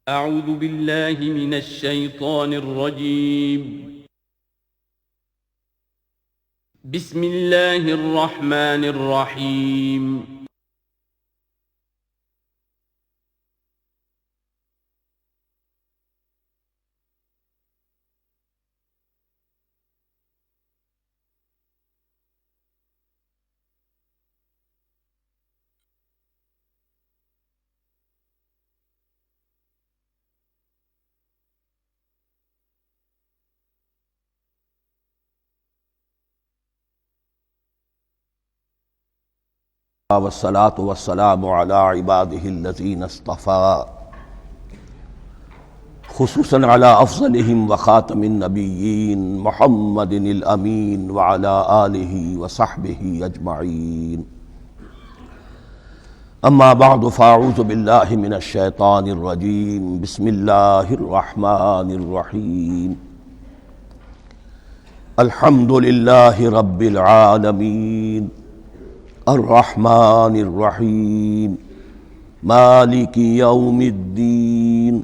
اعوذ باللہ من الشیطان الرجیم بسم اللہ الرحمن الرحیم والصلاة والسلام على عباده الذين اصطفى خصوصا على أفضلهم وخاتم النبيين محمد الأمين وعلى آله وصحبه أجمعين. أما بعد فأعوذ بالله من الشيطان الرجيم. بسم الله الرحمن الرحيم. الحمد لله رب العالمين الرحمن الرحيم مالك يوم الدين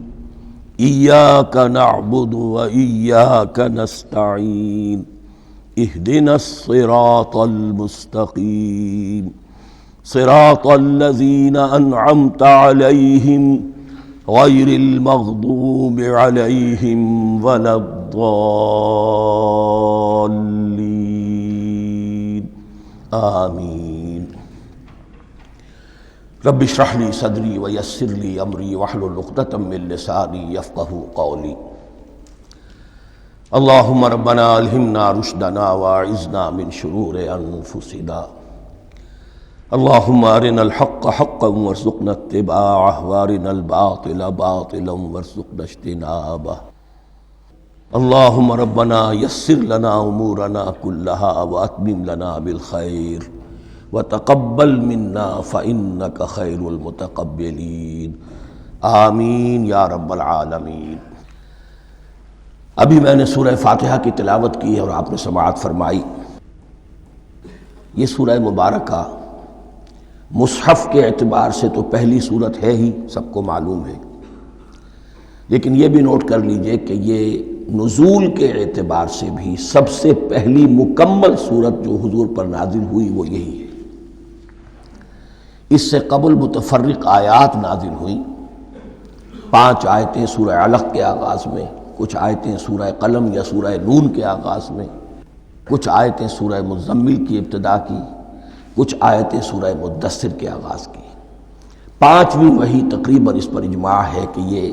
إياك نعبد وإياك نستعين اهدنا الصراط المستقيم صراط الذين أنعمت عليهم غير المغضوب عليهم ولا الضالين آمين. رب اشرح لي صدري ويسر لي امري واحلل عقدة من لساني يفقهوا قولي. اللهم ربنا الهمنا رشدنا واعذنا من شرور انفسنا. اللهم ارنا الحق حقا وارزقنا اتباعه وارنا الباطل باطلا وارزقنا اجتنابه. اللهم ربنا يسر لنا امورنا كلها واتمم لنا بالخير وتقبل منا فإنك خير المتقبلين. آمین یا رب العالمین. ابھی میں نے سورہ فاتحہ کی تلاوت کی اور آپ نے سماعت فرمائی. یہ سورہ مبارکہ مصحف کے اعتبار سے تو پہلی صورت ہے ہی، سب کو معلوم ہے، لیکن یہ بھی نوٹ کر لیجئے کہ یہ نزول کے اعتبار سے بھی سب سے پہلی مکمل صورت جو حضور پر نازل ہوئی وہ یہی ہے. اس سے قبل متفرق آیات نازل ہوئیں، 5 آیتیں سورہ علق کے آغاز میں، کچھ آیتیں سورہ قلم یا سورہ نون کے آغاز میں، کچھ آیتیں سورہ مزمل کی ابتدا کی، کچھ آیتیں سورہ مدثر کے آغاز کی. 5ویں وحی تقریباً اس پر اجماع ہے کہ یہ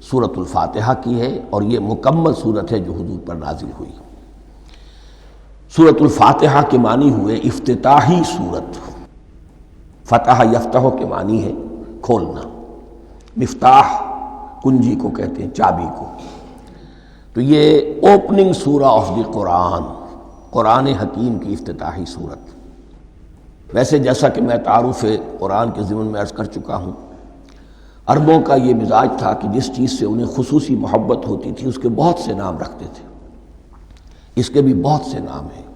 سورۃ الفاتحہ کی ہے اور یہ مکمل صورت ہے جو حضور پر نازل ہوئی. سورۃ الفاتحہ کے معنی ہوئے افتتاحی صورت. فتح یفتح کے معنی ہے کھولنا. مفتاح کنجی کو کہتے ہیں، چابی کو. تو یہ اوپننگ سورہ آف دی قرآن، قرآن حکیم کی افتتاحی صورت. ویسے جیسا کہ میں تعارف قرآن کے ضمن میں عرض کر چکا ہوں، عربوں کا یہ مزاج تھا کہ جس چیز سے انہیں خصوصی محبت ہوتی تھی اس کے بہت سے نام رکھتے تھے. اس کے بھی بہت سے نام ہیں.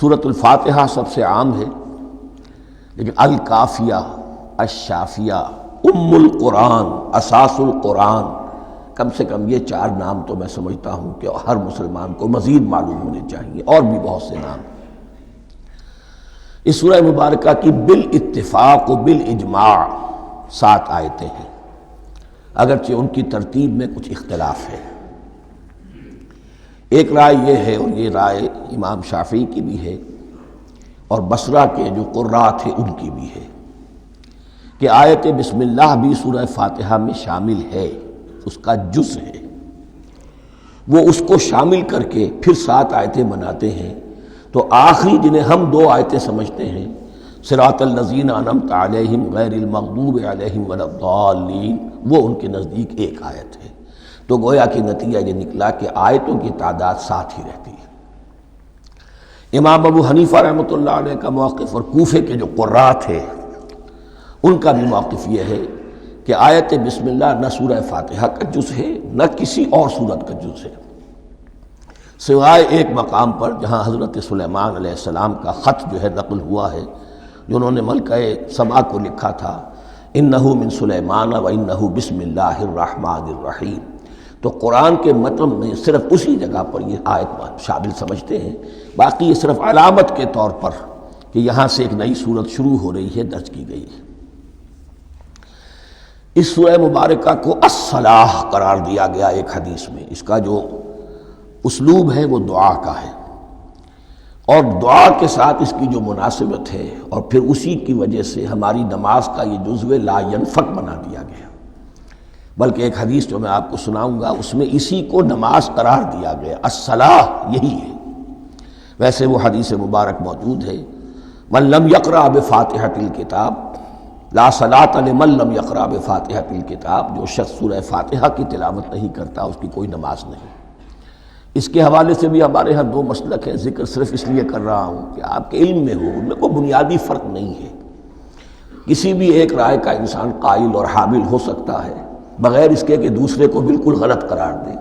سورۃ الفاتحہ سب سے عام ہے، لیکن الکافیہ، الشافیہ، ام القرآن، اساس القرآن، کم سے کم یہ 4 نام تو میں سمجھتا ہوں کہ ہر مسلمان کو مزید معلوم ہونے چاہیے، اور بھی بہت سے نام. اس سورہ مبارکہ کی بالاتفاق و بالاجماع 7 آیتیں ہیں، اگرچہ ان کی ترتیب میں کچھ اختلاف ہے. ایک رائے یہ ہے، اور یہ رائے امام شافعی کی بھی ہے اور بصرہ کے جو قراء تھے ان کی بھی ہے، کہ آیت بسم اللہ بھی سورہ فاتحہ میں شامل ہے، اس کا جز ہے. وہ اس کو شامل کر کے پھر 7 آیتیں بناتے ہیں. تو آخری جنہیں ہم 2 آیتیں سمجھتے ہیں، صراط الذین انعمت علیہم غیر المغضوب علیہم ولا الضالین، وہ ان کے نزدیک 1 آیت ہے. تو گویا کہ نتیجہ یہ نکلا کہ آیتوں کی تعداد 7 ہی رہتی ہے. امام ابو حنیفہ رحمۃ اللہ علیہ کا موقف اور کوفے کے جو قراء تھے ان کا بھی موقف یہ ہے کہ آیت بسم اللہ نہ سورہ فاتحہ کا جز ہے نہ کسی اور سورت کا جز ہے، سوائے ایک مقام پر جہاں حضرت سلیمان علیہ السلام کا خط جو ہے نقل ہوا ہے، جو انہوں نے ملکہ سبا کو لکھا تھا انہ من سلیمان و انہ بسم اللہ الرحمن الرحیم۔ تو قرآن کے متن میں صرف اسی جگہ پر یہ آیت شامل سمجھتے ہیں، باقی یہ صرف علامت کے طور پر کہ یہاں سے ایک نئی صورت شروع ہو رہی ہے درج کی گئی ہے۔ اس سورہ مبارکہ کو الصلاح قرار دیا گیا ایک حدیث میں۔ اس کا جو اسلوب ہے وہ دعا کا ہے، اور دعا کے ساتھ اس کی جو مناسبت ہے، اور پھر اسی کی وجہ سے ہماری نماز کا یہ جزو لا ینفک بنا دیا گیا۔ بلکہ ایک حدیث جو میں آپ کو سناؤں گا اس میں اسی کو نماز قرار دیا گیا، الصلاح یہی ہے۔ ویسے وہ حدیث مبارک موجود ہے، من لم یقرأ بفاتحۃ الکتاب لا صلاۃ لمن لم یقرأ بفاتحۃ الکتاب، جو شخص سورہ فاتحہ کی تلاوت نہیں کرتا اس کی کوئی نماز نہیں۔ اس کے حوالے سے بھی ہمارے ہاں دو مسلک ہیں، ذکر صرف اس لیے کر رہا ہوں کہ آپ کے علم میں ہو، ان میں کوئی بنیادی فرق نہیں ہے۔ کسی بھی ایک رائے کا انسان قائل اور حامل ہو سکتا ہے بغیر اس کے کہ دوسرے کو بالکل غلط قرار دے،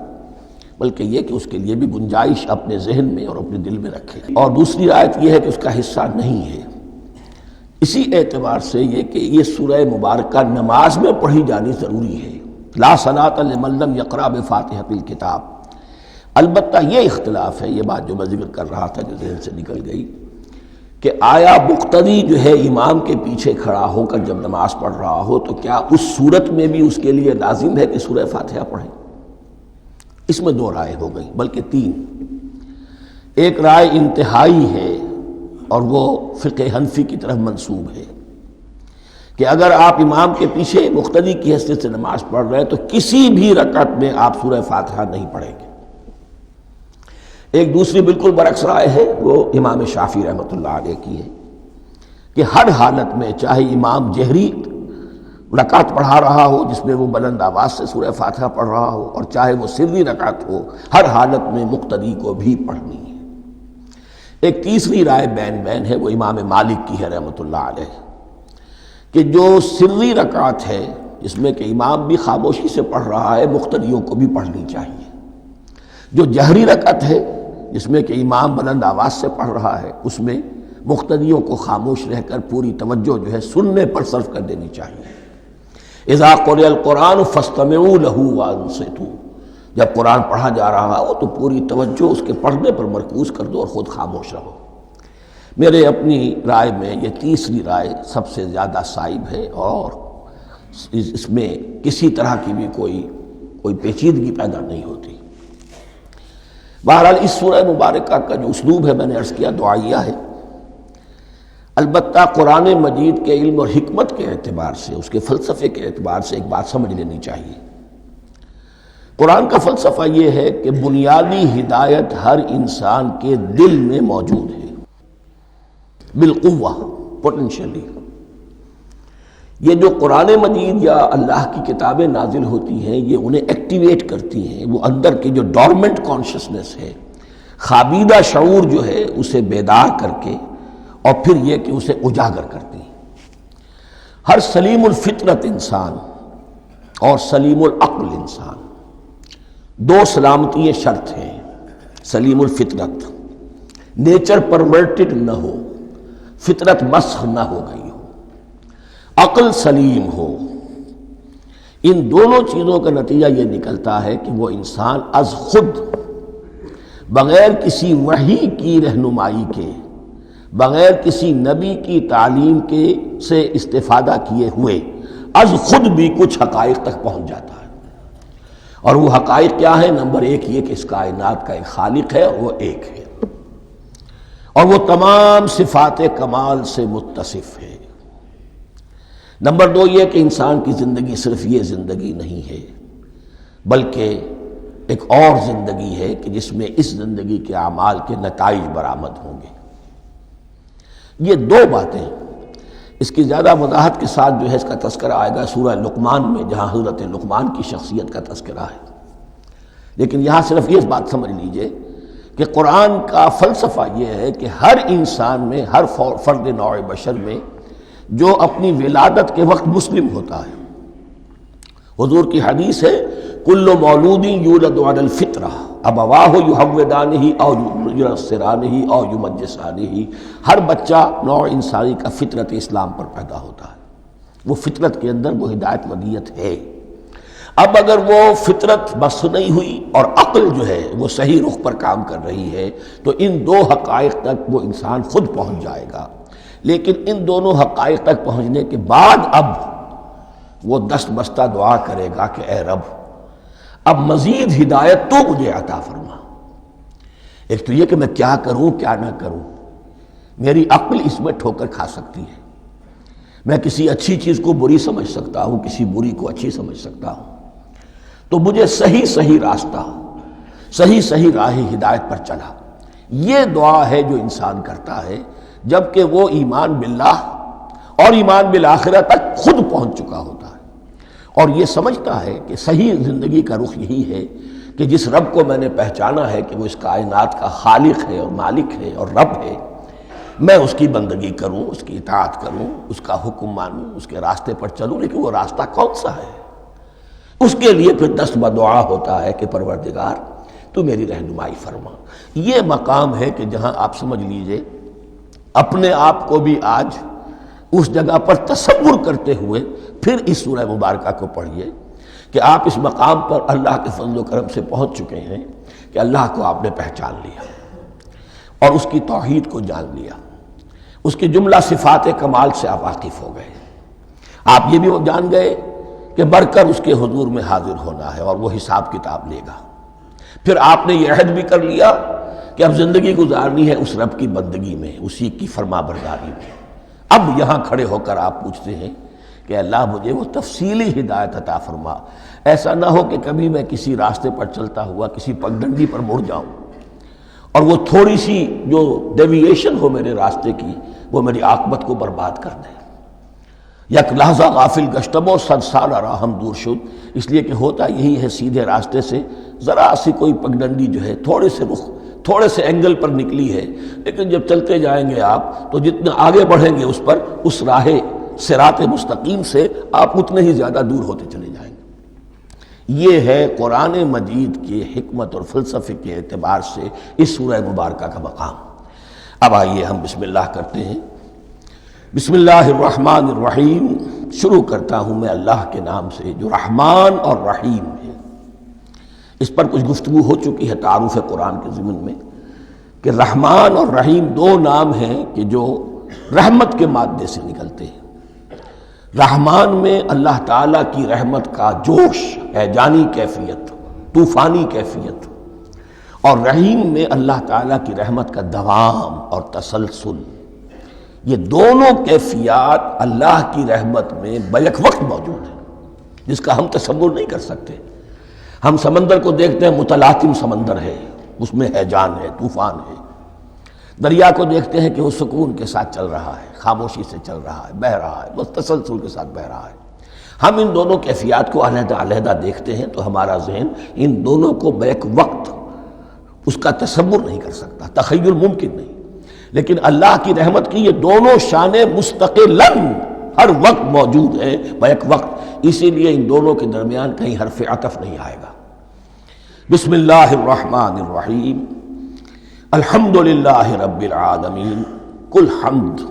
بلکہ یہ کہ اس کے لیے بھی گنجائش اپنے ذہن میں اور اپنے دل میں رکھے۔ اور دوسری آیت یہ ہے کہ اس کا حصہ نہیں ہے۔ اسی اعتبار سے یہ کہ یہ سورہ مبارکہ نماز میں پڑھی جانی ضروری ہے، لا صلاۃ لمن لم یقرأ بفاتحۃ الکتاب۔ البتہ یہ اختلاف ہے، یہ بات جو میں ذکر کر رہا تھا جو ذہن سے نکل گئی، کہ آیا مقتدی جو ہے امام کے پیچھے کھڑا ہو کر جب نماز پڑھ رہا ہو تو کیا اس صورت میں بھی اس کے لیے لازم ہے کہ سورہ فاتحہ پڑھے؟ اس میں دو رائے ہو گئی، بلکہ تین۔ ایک رائے انتہائی ہے اور وہ فقہ حنفی کی طرف منسوب ہے کہ اگر آپ امام کے پیچھے مقتدی کی حیثیت سے نماز پڑھ رہے ہیں تو کسی بھی رکعت میں آپ سورہ فاتحہ نہیں پڑھیں گے۔ ایک دوسری بالکل برعکس رائے ہے، وہ امام شافعی رحمۃ اللہ علیہ کی ہے کہ ہر حالت میں چاہے امام جہری رکعت پڑھا رہا ہو جس میں وہ بلند آواز سے سورہ فاتحہ پڑھ رہا ہو، اور چاہے وہ سری رکعت ہو، ہر حالت میں مقتدی کو بھی پڑھنی ہے۔ ایک تیسری رائے بین ہے، وہ امام مالک کی ہے رحمۃ اللہ علیہ، کہ جو سری رکعت ہے جس میں کہ امام بھی خاموشی سے پڑھ رہا ہے مقتدیوں کو بھی پڑھنی چاہیے۔ جو جہری رکعت ہے جس میں کہ امام بلند آواز سے پڑھ رہا ہے اس میں مقتدیوں کو خاموش رہ کر پوری توجہ جو ہے سننے پر صرف کر دینی چاہیے۔ اذا قرئ القرآن فاستمعوا له وانصتوا، جب قرآن پڑھا جا رہا ہو تو پوری توجہ اس کے پڑھنے پر مرکوز کر دو اور خود خاموش رہو۔ میرے اپنی رائے میں یہ تیسری رائے سب سے زیادہ صائب ہے، اور اس میں کسی طرح کی بھی کوئی پیچیدگی پیدا نہیں ہوتی۔ بہرحال اس سورہ مبارکہ کا جو اسلوب ہے میں نے عرض کیا دعائیہ ہے، البتہ قرآن مجید کے علم اور حکمت کے اعتبار سے، اس کے فلسفے کے اعتبار سے ایک بات سمجھ لینی چاہیے۔ قرآن کا فلسفہ یہ ہے کہ بنیادی ہدایت ہر انسان کے دل میں موجود ہے، بالقوہ، پوٹینشلی۔ یہ جو قرآن مجید یا اللہ کی کتابیں نازل ہوتی ہیں یہ انہیں ایکٹیویٹ کرتی ہیں، وہ اندر کی جو ڈورمنٹ کانشسنس ہے، خوابیدہ شعور جو ہے اسے بیدار کر کے، اور پھر یہ کہ اسے اجاگر کرتی ہیں۔ ہر سلیم الفطرت انسان اور سلیم العقل انسان، دو سلامتی شرط ہیں۔ سلیم الفطرت، نیچر پرورٹڈ نہ ہو، فطرت مسخ نہ ہو گئی ہو، عقل سلیم ہو۔ ان دونوں چیزوں کا نتیجہ یہ نکلتا ہے کہ وہ انسان از خود، بغیر کسی وحی کی رہنمائی کے، بغیر کسی نبی کی تعلیم کے سے استفادہ کیے ہوئے از خود بھی کچھ حقائق تک پہنچ جاتا ہے۔ اور وہ حقائق کیا ہے؟ نمبر ایک یہ کہ اس کائنات کا ایک خالق ہے اور وہ ایک ہے، اور وہ تمام صفات کمال سے متصف ہے۔ نمبر دو یہ کہ انسان کی زندگی صرف یہ زندگی نہیں ہے، بلکہ ایک اور زندگی ہے کہ جس میں اس زندگی کے اعمال کے نتائج برآمد ہوں گے۔ یہ دو باتیں، اس کی زیادہ وضاحت کے ساتھ جو ہے اس کا تذکرہ آئے گا سورہ لقمان میں، جہاں حضرت لقمان کی شخصیت کا تذکرہ ہے۔ لیکن یہاں صرف یہ بات سمجھ لیجئے کہ قرآن کا فلسفہ یہ ہے کہ ہر انسان میں، ہر فرد نوع بشر میں جو اپنی ولادت کے وقت مسلم ہوتا ہے، حضور کی حدیث ہے کل مولود یولد علی الفطرہ ابواہ یحودانہ او ینصرانہ او یمجسانہ، ہر بچہ نوع انسانی کا فطرت اسلام پر پیدا ہوتا ہے، وہ فطرت کے اندر وہ ہدایت ودیت ہے۔ اب اگر وہ فطرت بس نہیں ہوئی اور عقل جو ہے وہ صحیح رخ پر کام کر رہی ہے تو ان دو حقائق تک وہ انسان خود پہنچ جائے گا۔ لیکن ان دونوں حقائق تک پہنچنے کے بعد اب وہ دست بستہ دعا کرے گا کہ اے رب اب مزید ہدایت تو مجھے عطا فرما۔ ایک تو یہ کہ میں کیا کروں کیا نہ کروں، میری عقل اس میں ٹھوکر کھا سکتی ہے، میں کسی اچھی چیز کو بری سمجھ سکتا ہوں، کسی بری کو اچھی سمجھ سکتا ہوں، تو مجھے صحیح راستہ، صحیح راہ ہدایت پر چلا۔ یہ دعا ہے جو انسان کرتا ہے جبکہ وہ ایمان باللہ اور ایمان بالآخرہ تک خود پہنچ چکا ہوتا ہے، اور یہ سمجھتا ہے کہ صحیح زندگی کا رخ یہی ہے کہ جس رب کو میں نے پہچانا ہے کہ وہ اس کائنات کا خالق ہے اور مالک ہے اور رب ہے، میں اس کی بندگی کروں، اس کی اطاعت کروں، اس کا حکم مانوں، اس کے راستے پر چلوں۔ لیکن وہ راستہ کون سا ہے؟ اس کے لیے پھر دست بدعا ہوتا ہے کہ پروردگار تو میری رہنمائی فرما۔ یہ مقام ہے کہ جہاں آپ سمجھ لیجئے اپنے آپ کو بھی آج اس جگہ پر تصور کرتے ہوئے پھر اس سورہ مبارکہ کو پڑھیے کہ آپ اس مقام پر اللہ کے فضل و کرم سے پہنچ چکے ہیں کہ اللہ کو آپ نے پہچان لیا اور اس کی توحید کو جان لیا، اس کی جملہ صفات کمال سے آپ واقف ہو گئے۔ آپ یہ بھی جان گئے کہ بڑھ کر اس کے حضور میں حاضر ہونا ہے اور وہ حساب کتاب لے گا۔ پھر آپ نے یہ عہد بھی کر لیا کہ اب زندگی گزارنی ہے اس رب کی بندگی میں، اسی کی فرما برداری میں۔ اب یہاں کھڑے ہو کر آپ پوچھتے ہیں کہ اللہ مجھے وہ تفصیلی ہدایت عطا فرما، ایسا نہ ہو کہ کبھی میں کسی راستے پر چلتا ہوا کسی پگڈنڈی پر مڑ جاؤں اور وہ تھوڑی سی جو ڈیوییشن ہو میرے راستے کی وہ میری عاقبت کو برباد کر دے۔ یک لحظہ غافل گشتم و صد سال راہم دور شد، اس لیے کہ ہوتا یہی ہے سیدھے راستے سے ذرا سی کوئی پگڈنڈی جو ہے تھوڑے سے اینگل پر نکلی ہے، لیکن جب چلتے جائیں گے آپ تو جتنا آگے بڑھیں گے اس پر اس راہ صراط مستقیم سے آپ اتنے ہی زیادہ دور ہوتے چلے جائیں گے۔ یہ ہے قرآن مجید کی حکمت اور فلسفے کے اعتبار سے اس سورہ مبارکہ کا مقام۔ اب آئیے ہم بسم اللہ کرتے ہیں۔ بسم اللہ الرحمن الرحیم، شروع کرتا ہوں میں اللہ کے نام سے جو رحمان اور رحیم ہے۔ اس پر کچھ گفتگو ہو چکی ہے تعارف قرآن کے ضمن میں کہ رحمان اور رحیم دو نام ہیں کہ جو رحمت کے مادے سے نکلتے ہیں۔ رحمان میں اللہ تعالیٰ کی رحمت کا جوش، ہیجانی کیفیت، طوفانی کیفیت، اور رحیم میں اللہ تعالیٰ کی رحمت کا دوام اور تسلسل۔ یہ دونوں کیفیات اللہ کی رحمت میں بیک وقت موجود ہیں، جس کا ہم تصور نہیں کر سکتے۔ ہم سمندر کو دیکھتے ہیں، متلاطم سمندر ہے، اس میں ہیجان ہے، طوفان ہے۔ دریا کو دیکھتے ہیں کہ وہ سکون کے ساتھ چل رہا ہے، خاموشی سے چل رہا ہے، بہہ رہا ہے، بس تسلسل کے ساتھ بہہ رہا ہے۔ ہم ان دونوں کیفیات کو علیحدہ علیحدہ دیکھتے ہیں تو ہمارا ذہن ان دونوں کو بیک وقت اس کا تصور نہیں کر سکتا، تخیل ممکن نہیں۔ لیکن اللہ کی رحمت کی یہ دونوں شانیں مستقلاً ہر وقت موجود ہیں، بیک وقت، اسی لیے ان دونوں کے درمیان کہیں حرف عطف نہیں آئے گا۔ بسم اللہ الرحمن الرحیم، الحمدللہ رب العالمین۔ کل حمد،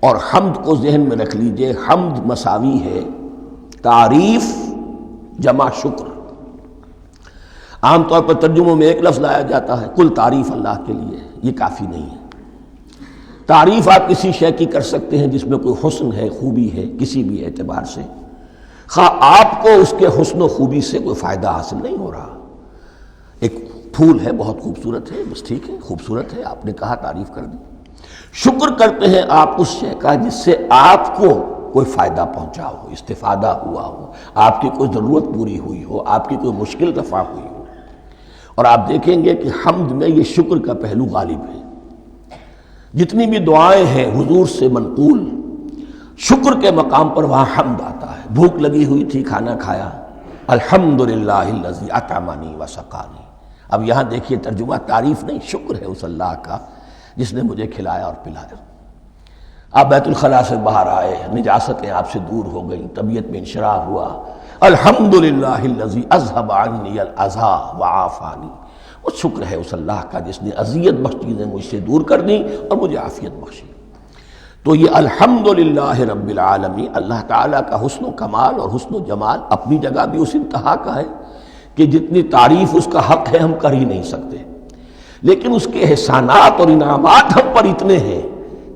اور حمد کو ذہن میں رکھ لیجئے، حمد مساوی ہے تعریف جمع شکر۔ عام طور پر ترجموں میں ایک لفظ لایا جاتا ہے، کل تعریف اللہ کے لیے، یہ کافی نہیں ہے۔ تعریف آپ کسی شے کی کر سکتے ہیں جس میں کوئی حسن ہے، خوبی ہے، کسی بھی اعتبار سے، خواہ آپ کو اس کے حسن و خوبی سے کوئی فائدہ حاصل نہیں ہو رہا۔ ایک پھول ہے، بہت خوبصورت ہے، بس ٹھیک ہے، خوبصورت ہے، آپ نے کہا، تعریف کر دی۔ شکر کرتے ہیں آپ اس شے کا جس سے آپ کو کوئی فائدہ پہنچا ہو، استفادہ ہوا ہو، آپ کی کوئی ضرورت پوری ہوئی ہو، آپ کی کوئی مشکل رفع ہوئی ہو۔ اور آپ دیکھیں گے کہ حمد میں یہ شکر کا پہلو غالب ہے۔ جتنی بھی دعائیں ہیں حضور سے منقول، شکر کے مقام پر وہاں حمد آتا ہے۔ بھوک لگی ہوئی تھی، کھانا کھایا، الحمدللہ الذی اطعمنی وسقانی۔ اب یہاں دیکھیے ترجمہ تعریف نہیں، شکر ہے اس اللہ کا جس نے مجھے کھلایا اور پلایا۔ آپ بیت الخلاء سے باہر آئے، نجاستیں آپ سے دور ہو گئیں، طبیعت میں انشراح ہوا، الحمدللہ الذی اذھب عنی الاذی وعافانی۔ وہ شکر ہے اس اللہ کا جس نے اذیت بخش چیزیں مجھ سے دور کر دیں اور مجھے عافیت بخشی۔ تو یہ الحمدللہ رب العالمین، اللہ تعالیٰ کا حسن و کمال اور حسن و جمال اپنی جگہ بھی اس انتہا کا ہے کہ جتنی تعریف اس کا حق ہے ہم کر ہی نہیں سکتے، لیکن اس کے احسانات اور انعامات ہم پر اتنے ہیں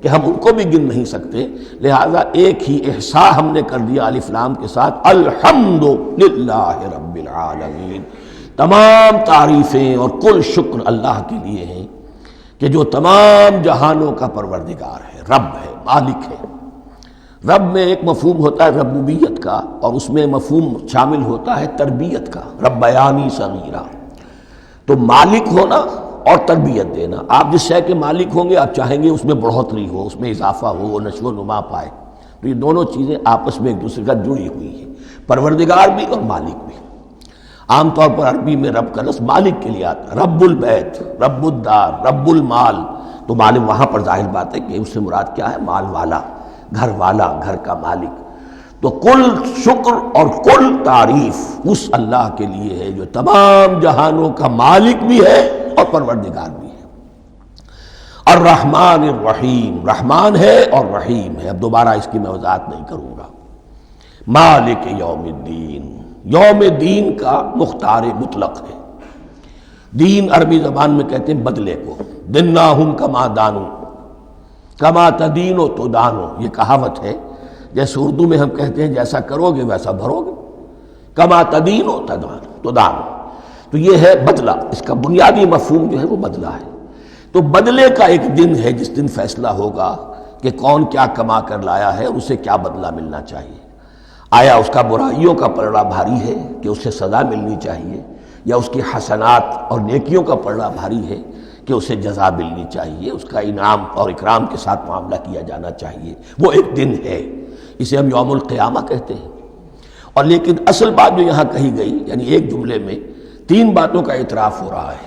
کہ ہم ان کو بھی گن نہیں سکتے، لہذا ایک ہی احصاء ہم نے کر دیا الف لام کے ساتھ، الحمدللہ رب العالمین، تمام تعریفیں اور کل شکر اللہ کے لیے ہیں کہ جو تمام جہانوں کا پروردگار ہے، رب ہے، مالک ہے۔ رب میں ایک مفہوم ہوتا ہے ربوبیت کا، اور اس میں مفہوم شامل ہوتا ہے تربیت کا، ربیانی صغیرہ۔ تو مالک ہونا اور تربیت دینا، آپ جس شے کے مالک ہوں گے آپ چاہیں گے اس میں بڑھوتری ہو، اس میں اضافہ ہو، وہ نشو و نما پائے، تو یہ دونوں چیزیں آپس میں ایک دوسرے کا جڑی ہوئی ہیں، پروردگار بھی اور مالک بھی۔ عام طور پر عربی میں رب کا لفظ مالک کے لیے آتا ہے، رب البیت، رب الدار، رب المال، تو مالک وہاں پر ظاہر بات ہے کہ اس سے مراد کیا ہے، مال والا، گھر والا، گھر کا مالک۔ تو کل شکر اور کل تعریف اس اللہ کے لیے ہے جو تمام جہانوں کا مالک بھی ہے اور پروردگار بھی ہے۔ الرحمن الرحیم، رحمان ہے اور رحیم ہے، اب دوبارہ اس کی میں وضاحت نہیں کروں گا۔ مالک یوم الدین، یوم دین کا مختار مطلق ہے۔ دین عربی زبان میں کہتے ہیں بدلے کو، دناہم کما دانو، کما تدینو تو دانو، یہ کہاوت ہے، جیسے اردو میں ہم کہتے ہیں جیسا کرو گے ویسا بھرو گے، کما تدینو تو دانو، تو یہ ہے بدلہ، اس کا بنیادی مفہوم جو ہے وہ بدلہ ہے۔ تو بدلے کا ایک دن ہے جس دن فیصلہ ہوگا کہ کون کیا کما کر لایا ہے، اسے کیا بدلہ ملنا چاہیے۔ آیا اس کا برائیوں کا پلڑا بھاری ہے کہ اسے سزا ملنی چاہیے، یا اس کی حسنات اور نیکیوں کا پلڑا بھاری ہے کہ اسے جزا ملنی چاہیے، اس کا انعام اور اکرام کے ساتھ معاملہ کیا جانا چاہیے۔ وہ ایک دن ہے، اسے ہم یوم القیامہ کہتے ہیں۔ اور لیکن اصل بات جو یہاں کہی گئی، یعنی ایک جملے میں تین باتوں کا اعتراف ہو رہا ہے۔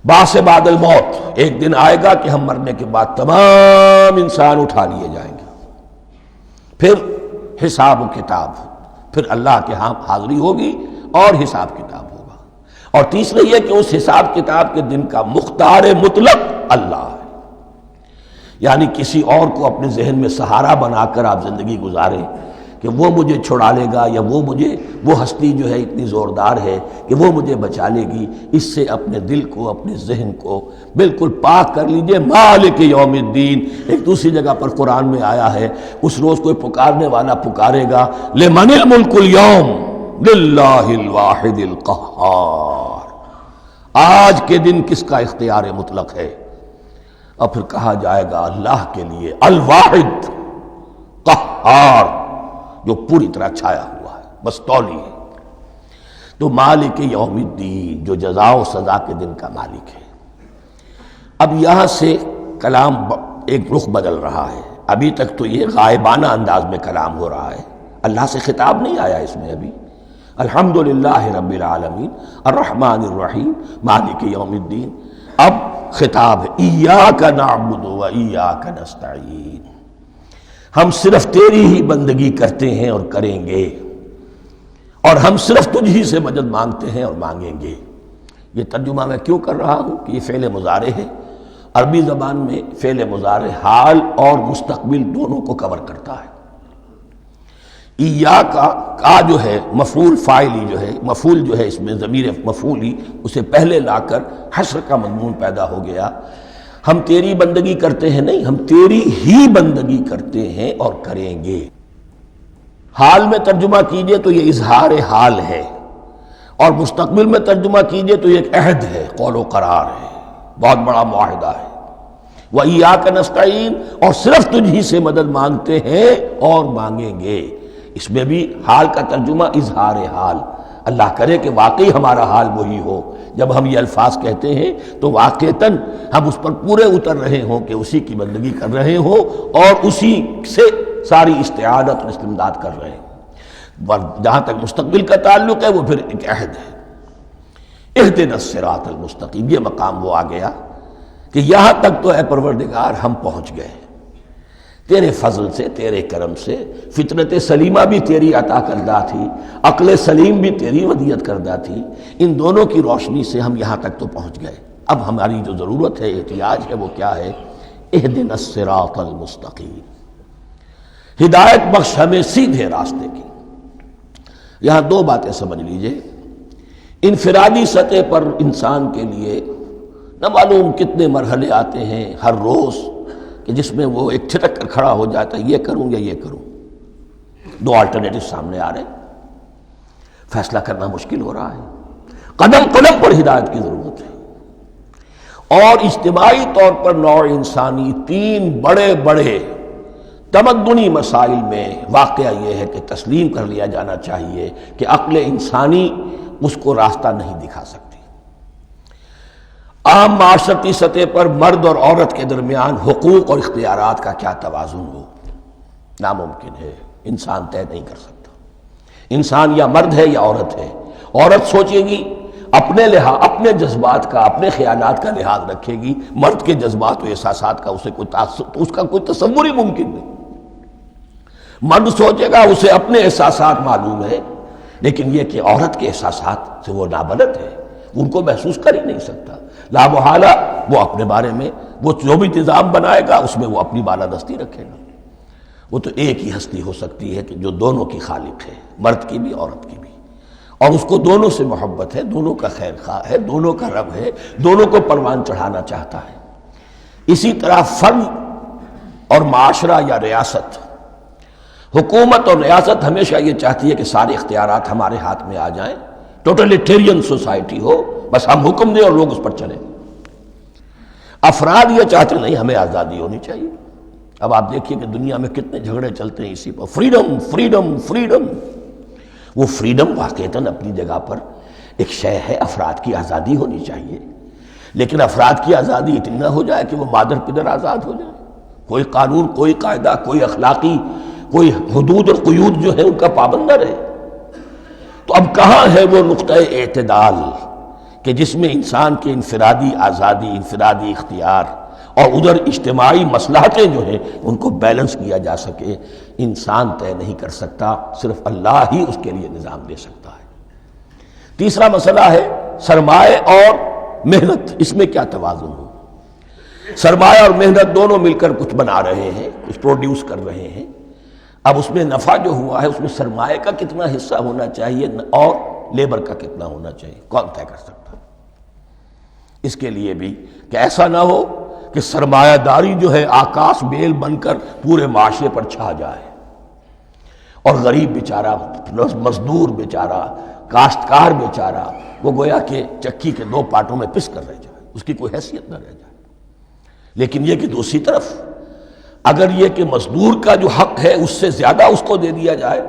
بعث بعد الموت، ایک دن آئے گا کہ ہم مرنے کے بعد تمام انسان اٹھا لیے جائیں گے، پھر حساب و کتاب، پھر اللہ کے ہاں حاضری ہوگی اور حساب کتاب ہوگا۔ اور تیسرا یہ کہ اس حساب کتاب کے دن کا مختار مطلق اللہ ہے، یعنی کسی اور کو اپنے ذہن میں سہارا بنا کر آپ زندگی گزاریں کہ وہ مجھے چھڑا لے گا، یا وہ ہستی جو ہے اتنی زوردار ہے کہ وہ مجھے بچا لے گی، اس سے اپنے دل کو، اپنے ذہن کو بالکل پاک کر لیجئے۔ مالک یوم الدین، ایک دوسری جگہ پر قرآن میں آیا ہے، اس روز کوئی پکارنے والا پکارے گا، لمن الملک اليوم للہ الواحد القہار، آج کے دن کس کا اختیار مطلق ہے؟ اور پھر کہا جائے گا اللہ کے لیے، الواحد قہار، جو پوری طرح چھایا ہوا ہے، بس تولی ہے۔ تو مالک یوم الدین، جو جزا و سزا کے دن کا مالک ہے۔ اب یہاں سے کلام ایک رخ بدل رہا ہے، ابھی تک تو یہ غائبانہ انداز میں کلام ہو رہا ہے، اللہ سے خطاب نہیں آیا اس میں ابھی۔ الحمدللہ رب العالمین الرحمن الرحیم مالک یوم الدین، اب خطاب ہے، ایاک نعبد و ایاک نستعین، ہم صرف تیری ہی بندگی کرتے ہیں اور کریں گے، اور ہم صرف تجھ ہی سے مدد مانگتے ہیں اور مانگیں گے۔ یہ ترجمہ میں کیوں کر رہا ہوں کہ یہ فعل مضارع ہے، عربی زبان میں فعل مضارع حال اور مستقبل دونوں کو کور کرتا ہے۔ ایاک کا جو ہے مفعول فاعلی جو ہے، مفعول جو ہے اس میں ضمیر مفعولی، اسے پہلے لا کر حشر کا مضمون پیدا ہو گیا۔ ہم تیری بندگی کرتے ہیں نہیں، ہم تیری ہی بندگی کرتے ہیں اور کریں گے۔ حال میں ترجمہ کیجئے تو یہ اظہار حال ہے، اور مستقبل میں ترجمہ کیجئے تو یہ ایک عہد ہے، قول و قرار ہے، بہت بڑا معاہدہ ہے۔ وَإِيَّاكَ نَسْتَعِينُ، اور صرف تجھ ہی سے مدد مانگتے ہیں اور مانگیں گے۔ اس میں بھی حال کا ترجمہ اظہار حال، اللہ کرے کہ واقعی ہمارا حال وہی ہو، جب ہم یہ الفاظ کہتے ہیں تو واقعتاً ہم اس پر پورے اتر رہے ہوں کہ اسی کی بندگی کر رہے ہوں اور اسی سے ساری استعانت اور استمداد کر رہے ہیں۔ جہاں تک مستقبل کا تعلق ہے وہ پھر ایک عہد ہے، اہدنا الصراط المستقیم، یہ مقام وہ آ گیا کہ یہاں تک تو اے پروردگار ہم پہنچ گئے، تیرے فضل سے، تیرے کرم سے، فطرت سلیمہ بھی تیری عطا کردہ تھی، عقل سلیم بھی تیری ودیت کردہ تھی، ان دونوں کی روشنی سے ہم یہاں تک تو پہنچ گئے۔ اب ہماری جو ضرورت ہے، احتیاج ہے، وہ کیا ہے اہدنا الصراط المستقیم، ہدایت بخش ہمیں سیدھے راستے کی۔ یہاں دو باتیں سمجھ لیجئے، انفرادی سطح پر انسان کے لیے نہ معلوم کتنے مرحلے آتے ہیں ہر روز کہ جس میں وہ ایک چھٹک کر کھڑا ہو جاتا ہے، یہ کروں یا یہ کروں، دو آلٹرنیٹو سامنے آ رہے ہیں، فیصلہ کرنا مشکل ہو رہا ہے، قدم قدم پر ہدایت کی ضرورت ہے۔ اور اجتماعی طور پر نوع انسانی تین بڑے بڑے تمدنی مسائل میں واقعہ یہ ہے کہ تسلیم کر لیا جانا چاہیے کہ عقل انسانی اس کو راستہ نہیں دکھا سکتی۔ عام معاشرتی سطح پر مرد اور عورت کے درمیان حقوق اور اختیارات کا کیا توازن ہو، ناممکن ہے، انسان طے نہیں کر سکتا۔ انسان یا مرد ہے یا عورت ہے، عورت سوچے گی اپنے لحاظ، اپنے جذبات کا، اپنے خیالات کا لحاظ رکھے گی، مرد کے جذبات و احساسات کا اس کا کوئی تصور ہی ممکن نہیں۔ مرد سوچے گا اسے اپنے احساسات معلوم ہے، لیکن یہ کہ عورت کے احساسات سے وہ نابلد ہے، ان کو محسوس کر ہی نہیں سکتا، لا محالہ وہ اپنے بارے میں وہ جو بھی نظام بنائے گا اس میں وہ اپنی بالادستی رکھے گا۔ وہ تو ایک ہی ہستی ہو سکتی ہے کہ جو دونوں کی خالق ہے، مرد کی بھی عورت کی بھی، اور اس کو دونوں سے محبت ہے، دونوں کا خیر خواہ ہے، دونوں کا رب ہے، دونوں کو پروان چڑھانا چاہتا ہے۔ اسی طرح فرد اور معاشرہ یا ریاست، حکومت اور ریاست ہمیشہ یہ چاہتی ہے کہ سارے اختیارات ہمارے ہاتھ میں آ جائیں، ٹوٹلیٹیرین سوسائٹی ہو، بس ہم حکم دیں اور لوگ اس پر چلیں۔ افراد یہ چاہتے نہیں، ہمیں آزادی ہونی چاہیے۔ اب آپ دیکھیے کہ دنیا میں کتنے جھگڑے چلتے ہیں اسی پر، فریڈم فریڈم فریڈم۔ وہ فریڈم واقعتاً اپنی جگہ پر ایک شے ہے، افراد کی آزادی ہونی چاہیے، لیکن افراد کی آزادی اتنی نہ ہو جائے کہ وہ مادر پدر آزاد ہو جائے، کوئی قانون، کوئی قاعدہ، کوئی اخلاقی کوئی حدود اور قیود جو ہے ان کا پابند نہ رہے۔ تو اب کہاں ہے وہ نقطہ اعتدال کہ جس میں انسان کے انفرادی آزادی، انفرادی اختیار اور ادھر اجتماعی مصلحتیں جو ہیں ان کو بیلنس کیا جا سکے؟ انسان طے نہیں کر سکتا، صرف اللہ ہی اس کے لیے نظام دے سکتا ہے۔ تیسرا مسئلہ ہے سرمایہ اور محنت، اس میں کیا توازن ہو؟ سرمایہ اور محنت دونوں مل کر کچھ بنا رہے ہیں، کچھ پروڈیوس کر رہے ہیں۔ اب اس میں نفع جو ہوا ہے اس میں سرمایہ کا کتنا حصہ ہونا چاہیے اور لیبر کا کتنا ہونا چاہیے، کون طے کر سکتا؟ اس کے لیے بھی کہ ایسا نہ ہو کہ سرمایہ داری جو ہے آکاش بیل بن کر پورے معاشرے پر چھا جائے، اور غریب بیچارہ، مزدور بیچارہ، کاشتکار بیچارہ وہ گویا کہ چکی کے دو پارٹوں میں پس کر رہ جائے، اس کی کوئی حیثیت نہ رہ جائے۔ لیکن یہ کہ دوسری طرف اگر یہ کہ مزدور کا جو حق ہے اس سے زیادہ اس کو دے دیا جائے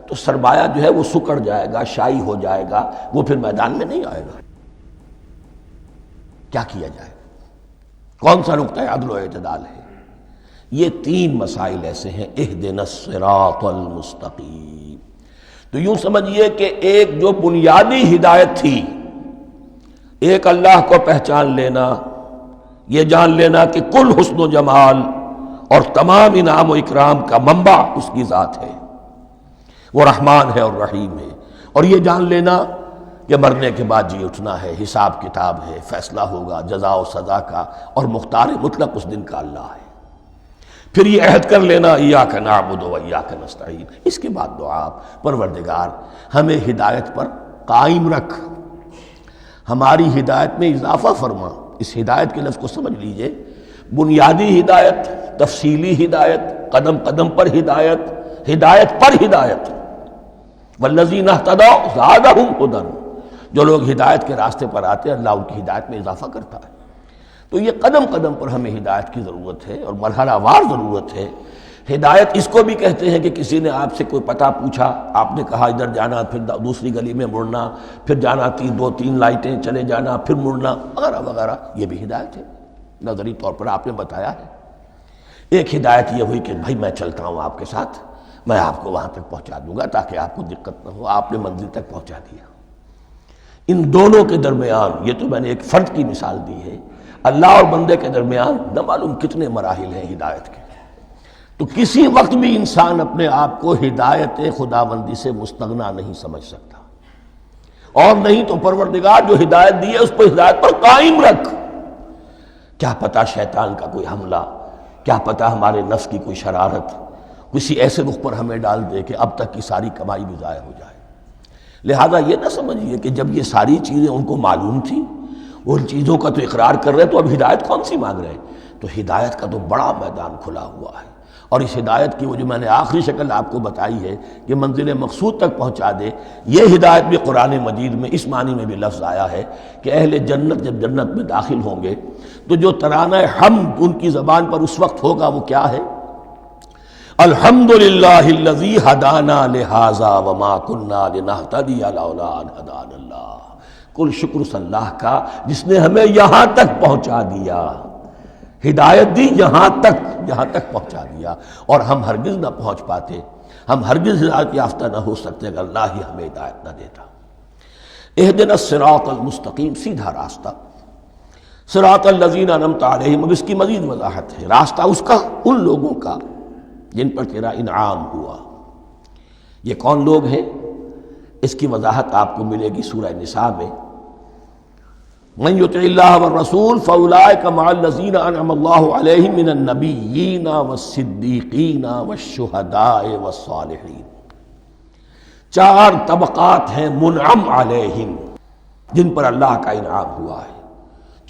تو سرمایہ جو ہے وہ سکڑ جائے گا، شائی ہو جائے گا، وہ پھر میدان میں نہیں آئے گا۔ کیا کیا جائے؟ کون سا نقطہ عدل و اعتدال ہے؟ یہ تین مسائل ایسے ہیں، اہدنا الصراط المستقیم۔ تو یوں سمجھیے کہ ایک جو بنیادی ہدایت تھی، ایک اللہ کو پہچان لینا، یہ جان لینا کہ کل حسن و جمال اور تمام انعام و اکرام کا منبع اس کی ذات ہے، وہ رحمان ہے اور رحیم ہے، اور یہ جان لینا کہ مرنے کے بعد جی اٹھنا ہے، حساب کتاب ہے، فیصلہ ہوگا جزا و سزا کا، اور مختار مطلق اس دن کا اللہ ہے۔ پھر یہ عہد کر لینا ایاک نعبد و ایاک نستعین۔ اس کے بعد دعا، پروردگار ہمیں ہدایت پر قائم رکھ، ہماری ہدایت میں اضافہ فرما۔ اس ہدایت کے لفظ کو سمجھ لیجئے، بنیادی ہدایت، تفصیلی ہدایت، قدم قدم پر ہدایت، ہدایت پر ہدایت۔ والذین اہتدوا زادہم ہدی، جو لوگ ہدایت کے راستے پر آتے ہیں اللہ ان کی ہدایت میں اضافہ کرتا ہے۔ تو یہ قدم قدم پر ہمیں ہدایت کی ضرورت ہے اور مرحلہ وار ضرورت ہے۔ ہدایت اس کو بھی کہتے ہیں کہ کسی نے آپ سے کوئی پتہ پوچھا، آپ نے کہا ادھر جانا، پھر دوسری گلی میں مڑنا، پھر جانا دو تین لائٹیں چلے جانا، پھر مڑنا، وغیرہ وغیرہ، یہ بھی ہدایت ہے۔ نظری طور پر آپ نے بتایا ہے۔ ایک ہدایت یہ ہوئی کہ بھائی میں چلتا ہوں آپ کے ساتھ، میں آپ کو وہاں تک پہنچا دوں گا تاکہ آپ کو دقت نہ ہو، آپ نے منزل تک پہنچا دیا۔ ان دونوں کے درمیان، یہ تو میں نے ایک فرد کی مثال دی ہے، اللہ اور بندے کے درمیان نہ معلوم کتنے مراحل ہیں ہدایت کے۔ تو کسی وقت بھی انسان اپنے آپ کو ہدایت خداوندی سے مستغنا نہیں سمجھ سکتا، اور نہیں تو پروردگار جو ہدایت دی ہے اس پر ہدایت پر قائم رکھ۔ کیا پتہ شیطان کا کوئی حملہ کیا پتہ ہمارے نفس کی کوئی شرارت کسی ایسے رخ پر ہمیں ڈال دے کہ اب تک کی ساری کمائی بھی ضائع ہو جائے۔ لہذا یہ نہ سمجھیے کہ جب یہ ساری چیزیں ان کو معلوم تھیں، وہ ان چیزوں کا تو اقرار کر رہے تو اب ہدایت کون سی مانگ رہے ہیں؟ تو ہدایت کا تو بڑا میدان کھلا ہوا ہے، اور اس ہدایت کی وہ جو میں نے آخری شکل آپ کو بتائی ہے کہ منزل مقصود تک پہنچا دے، یہ ہدایت بھی قرآن مجید میں اس معنی میں بھی لفظ آیا ہے کہ اہل جنت جب جنت میں داخل ہوں گے تو جو ترانہ حمد ان کی زبان پر اس وقت ہوگا وہ کیا ہے؟ الحمدللہ الذی ہدانا لہذا وما کننا لنہتدی لولا ان ہدانا اللہ۔ کل شکر اس اللہ کا جس نے ہمیں یہاں تک پہنچا دیا، ہدایت دی یہاں تک پہنچا دیا، اور ہم ہرگز نہ پہنچ پاتے، ہم ہرگز ہدایت یافتہ نہ ہو سکتے اگر اللہ ہی ہمیں ہدایت نہ دیتا۔ اہدنا الصراط المستقیم، سیدھا راستہ، صراط الذین انعمت علیہم، اب اس کی مزید وضاحت ہے، راستہ اس کا ان لوگوں کا جن پر تیرا انعام ہوا۔ یہ کون لوگ ہیں؟ اس کی وضاحت آپ کو ملے گی سورہ نساء میں، من یطع اللہ والرسول فاولئک مع الذین انعم اللہ علیہم من النبیین والصدیقین والشہداء والصالحین۔ چار طبقات ہیں منعم علیہم جن پر اللہ کا انعام ہوا ہے۔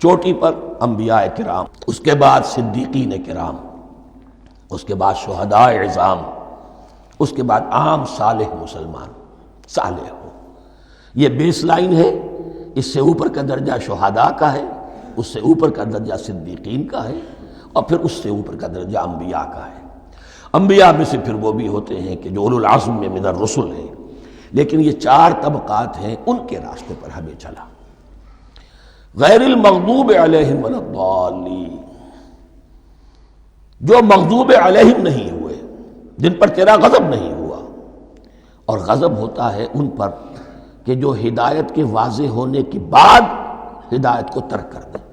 چوٹی پر انبیاء کرام، اس کے بعد صدیقین کرام، اس کے بعد شہداء عظام، اس کے بعد عام صالح مسلمان، صالح ہو۔ یہ بیس لائن ہے، اس سے اوپر کا درجہ شہداء کا ہے، اس سے اوپر کا درجہ صدیقین کا ہے، اور پھر اس سے اوپر کا درجہ انبیاء کا ہے۔ انبیاء میں سے پھر وہ بھی ہوتے ہیں کہ جو اولو العزم میں من الرسل ہیں، لیکن یہ چار طبقات ہیں، ان کے راستے پر ہمیں چلا۔ غیر المغضوب علیہم ولا الضالین، جو مغضوب علیہم نہیں ہوئے، جن پر تیرا غضب نہیں ہوا، اور غضب ہوتا ہے ان پر کہ جو ہدایت کے واضح ہونے کے بعد ہدایت کو ترک کر دیں،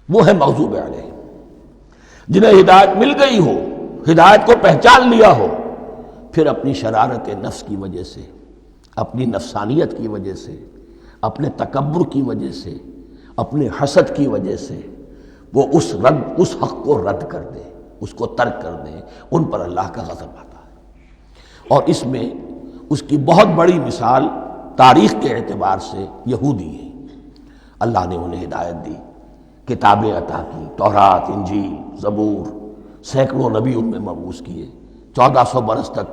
وہ ہے مغضوب علیہم۔ جنہیں ہدایت مل گئی ہو، ہدایت کو پہچان لیا ہو، پھر اپنی شرارت نفس کی وجہ سے، اپنی نفسانیت کی وجہ سے، اپنے تکبر کی وجہ سے، اپنے حسد کی وجہ سے وہ اس حق کو رد کر دیں، اس کو ترک کر دیں، ان پر اللہ کا غضب آتا ہے۔ اور اس میں اس کی بہت بڑی مثال تاریخ کے اعتبار سے یہودی ہیں۔ اللہ نے انہیں ہدایت دی، کتابیں عطا کی، تورات، انجیل، زبور، سینکڑوں نبی ان میں مبعوث کیے، 1400 برس تک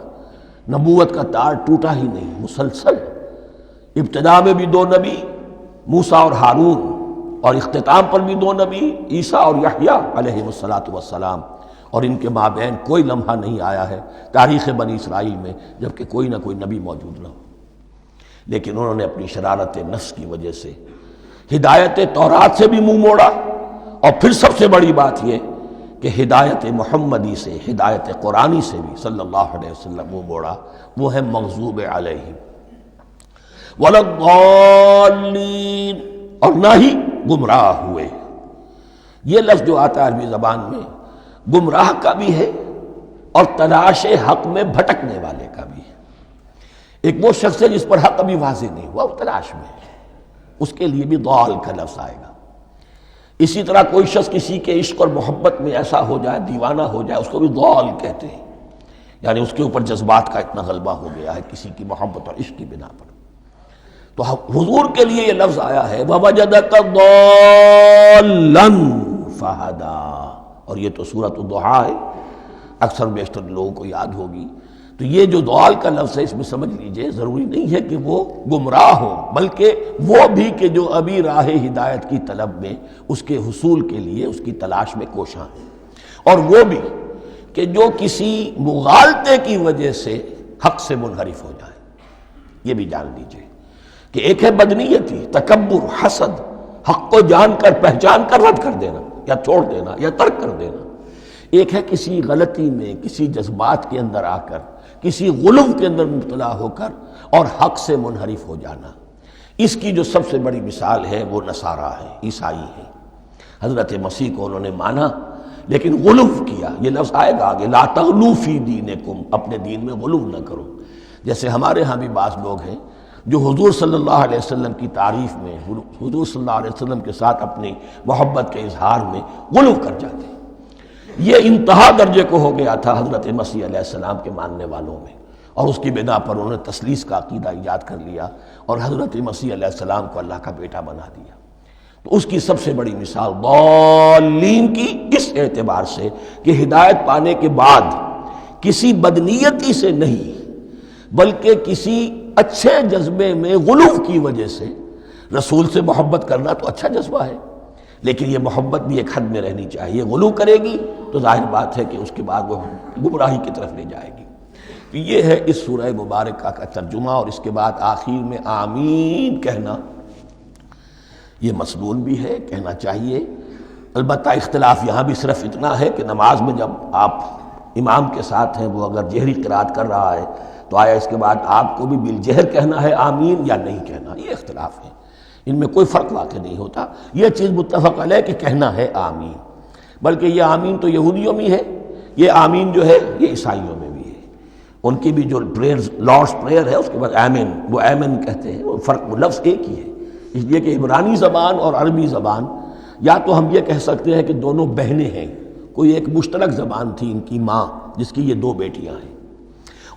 نبوت کا تار ٹوٹا ہی نہیں، مسلسل۔ ابتدا میں بھی 2 نبی، موسیٰ اور ہارون، اور اختتام پر بھی 2 نبی، عیسیٰ اور یحییٰ علیہ السلام، اور ان کے مابین کوئی لمحہ نہیں آیا ہے تاریخ بنی اسرائیل میں جبکہ کوئی نہ کوئی نبی موجود نہ ہو۔ لیکن انہوں نے اپنی شرارت نفس کی وجہ سے ہدایت تورات سے بھی منہ موڑا، اور پھر سب سے بڑی بات یہ کہ ہدایت محمدی سے، ہدایت قرآنی سے بھی صلی اللہ علیہ وسلم منہ موڑا، وہ ہے مغضوب علیہم ولا الضالین، اور نہ ہی گمراہ ہوئے۔ یہ لفظ جو آتا ہے عربی زبان میں گمراہ کا بھی ہے اور تلاش حق میں بھٹکنے والے کا بھی ہے۔ ایک وہ شخص ہے جس پر حق ابھی واضح نہیں ہوا، وہ تلاش میں ہے، اس کے لیے بھی ضال کا لفظ آئے گا۔ اسی طرح کوئی شخص کسی کے عشق اور محبت میں ایسا ہو جائے، دیوانہ ہو جائے، اس کو بھی ضال کہتے ہیں، یعنی اس کے اوپر جذبات کا اتنا غلبہ ہو گیا ہے کسی کی محبت اور عشق کی بنا پر۔ تو حضور کے لیے یہ لفظ آیا ہے وَوَجَدَكَ ضَالًّا فَهَدَىٰ، اور یہ تو سورۃ الضحیٰ ہے، اکثر بیشتر لوگوں کو یاد ہوگی۔ تو یہ جو ضال کا لفظ ہے، اس میں سمجھ لیجئے ضروری نہیں ہے کہ وہ گمراہ ہو، بلکہ وہ بھی کہ جو ابھی راہ ہدایت کی طلب میں، اس کے حصول کے لیے اس کی تلاش میں کوشاں ہیں، اور وہ بھی کہ جو کسی مغالطے کی وجہ سے حق سے منحرف ہو جائے۔ یہ بھی جان لیجئے کہ ایک ہے بدنیتی، تکبر، حسد، حق کو جان کر پہچان کر رد کر دینا یا چھوڑ دینا یا ترک کر دینا، ایک ہے کسی غلطی میں، کسی جذبات کے اندر آ کر، کسی غلو کے اندر مبتلا ہو کر اور حق سے منحرف ہو جانا۔ اس کی جو سب سے بڑی مثال ہے وہ نصارہ ہے، عیسائی ہے۔ حضرت مسیح کو انہوں نے مانا لیکن غلو کیا، یہ لفظ آئے گا آگے، لا تغلو فی دینکم، اپنے دین میں غلو نہ کرو۔ جیسے ہمارے ہاں بھی بعض لوگ ہیں جو حضور صلی اللہ علیہ وسلم کی تعریف میں، حضور صلی اللہ علیہ وسلم کے ساتھ اپنی محبت کے اظہار میں غلو کر جاتے ہیں، یہ انتہا درجے کو ہو گیا تھا حضرت مسیح علیہ السلام کے ماننے والوں میں، اور اس کی بنا پر انہوں نے تثلیث کا عقیدہ ایجاد کر لیا اور حضرت مسیح علیہ السلام کو اللہ کا بیٹا بنا دیا۔ تو اس کی سب سے بڑی مثال ضالین کی اس اعتبار سے کہ ہدایت پانے کے بعد کسی بدنیتی سے نہیں بلکہ کسی اچھے جذبے میں غلو کی وجہ سے، رسول سے محبت کرنا تو اچھا جذبہ ہے لیکن یہ محبت بھی ایک حد میں رہنی چاہیے، غلو کرے گی تو ظاہر بات ہے کہ اس کے بعد وہ گمراہی کی طرف لے جائے گی۔ تو یہ ہے اس سورہ مبارکہ کا ترجمہ، اور اس کے بعد آخر میں آمین کہنا یہ مسنون بھی ہے، کہنا چاہیے۔ البتہ اختلاف یہاں بھی صرف اتنا ہے کہ نماز میں جب آپ امام کے ساتھ ہیں، وہ اگر جہری قرات کر رہا ہے تو آیا اس کے بعد آپ کو بھی بالجہر کہنا ہے آمین یا نہیں کہنا، یہ اختلاف ہے، ان میں کوئی فرق واقع نہیں ہوتا۔ یہ چیز متفق علیہ کہ کہنا ہے آمین، بلکہ یہ آمین تو یہودیوں میں ہے، یہ آمین جو ہے یہ عیسائیوں میں بھی ہے، ان کی بھی جو پریئر لارڈس پریئر ہے اس کے بعد آمین، وہ آمین کہتے ہیں، وہ فرق لفظ ایک ہی ہے، اس لیے کہ عبرانی زبان اور عربی زبان یا تو ہم یہ کہہ سکتے ہیں کہ دونوں بہنیں ہیں، کوئی ایک مشترک زبان تھی ان کی ماں جس کی یہ دو بیٹیاں ہیں،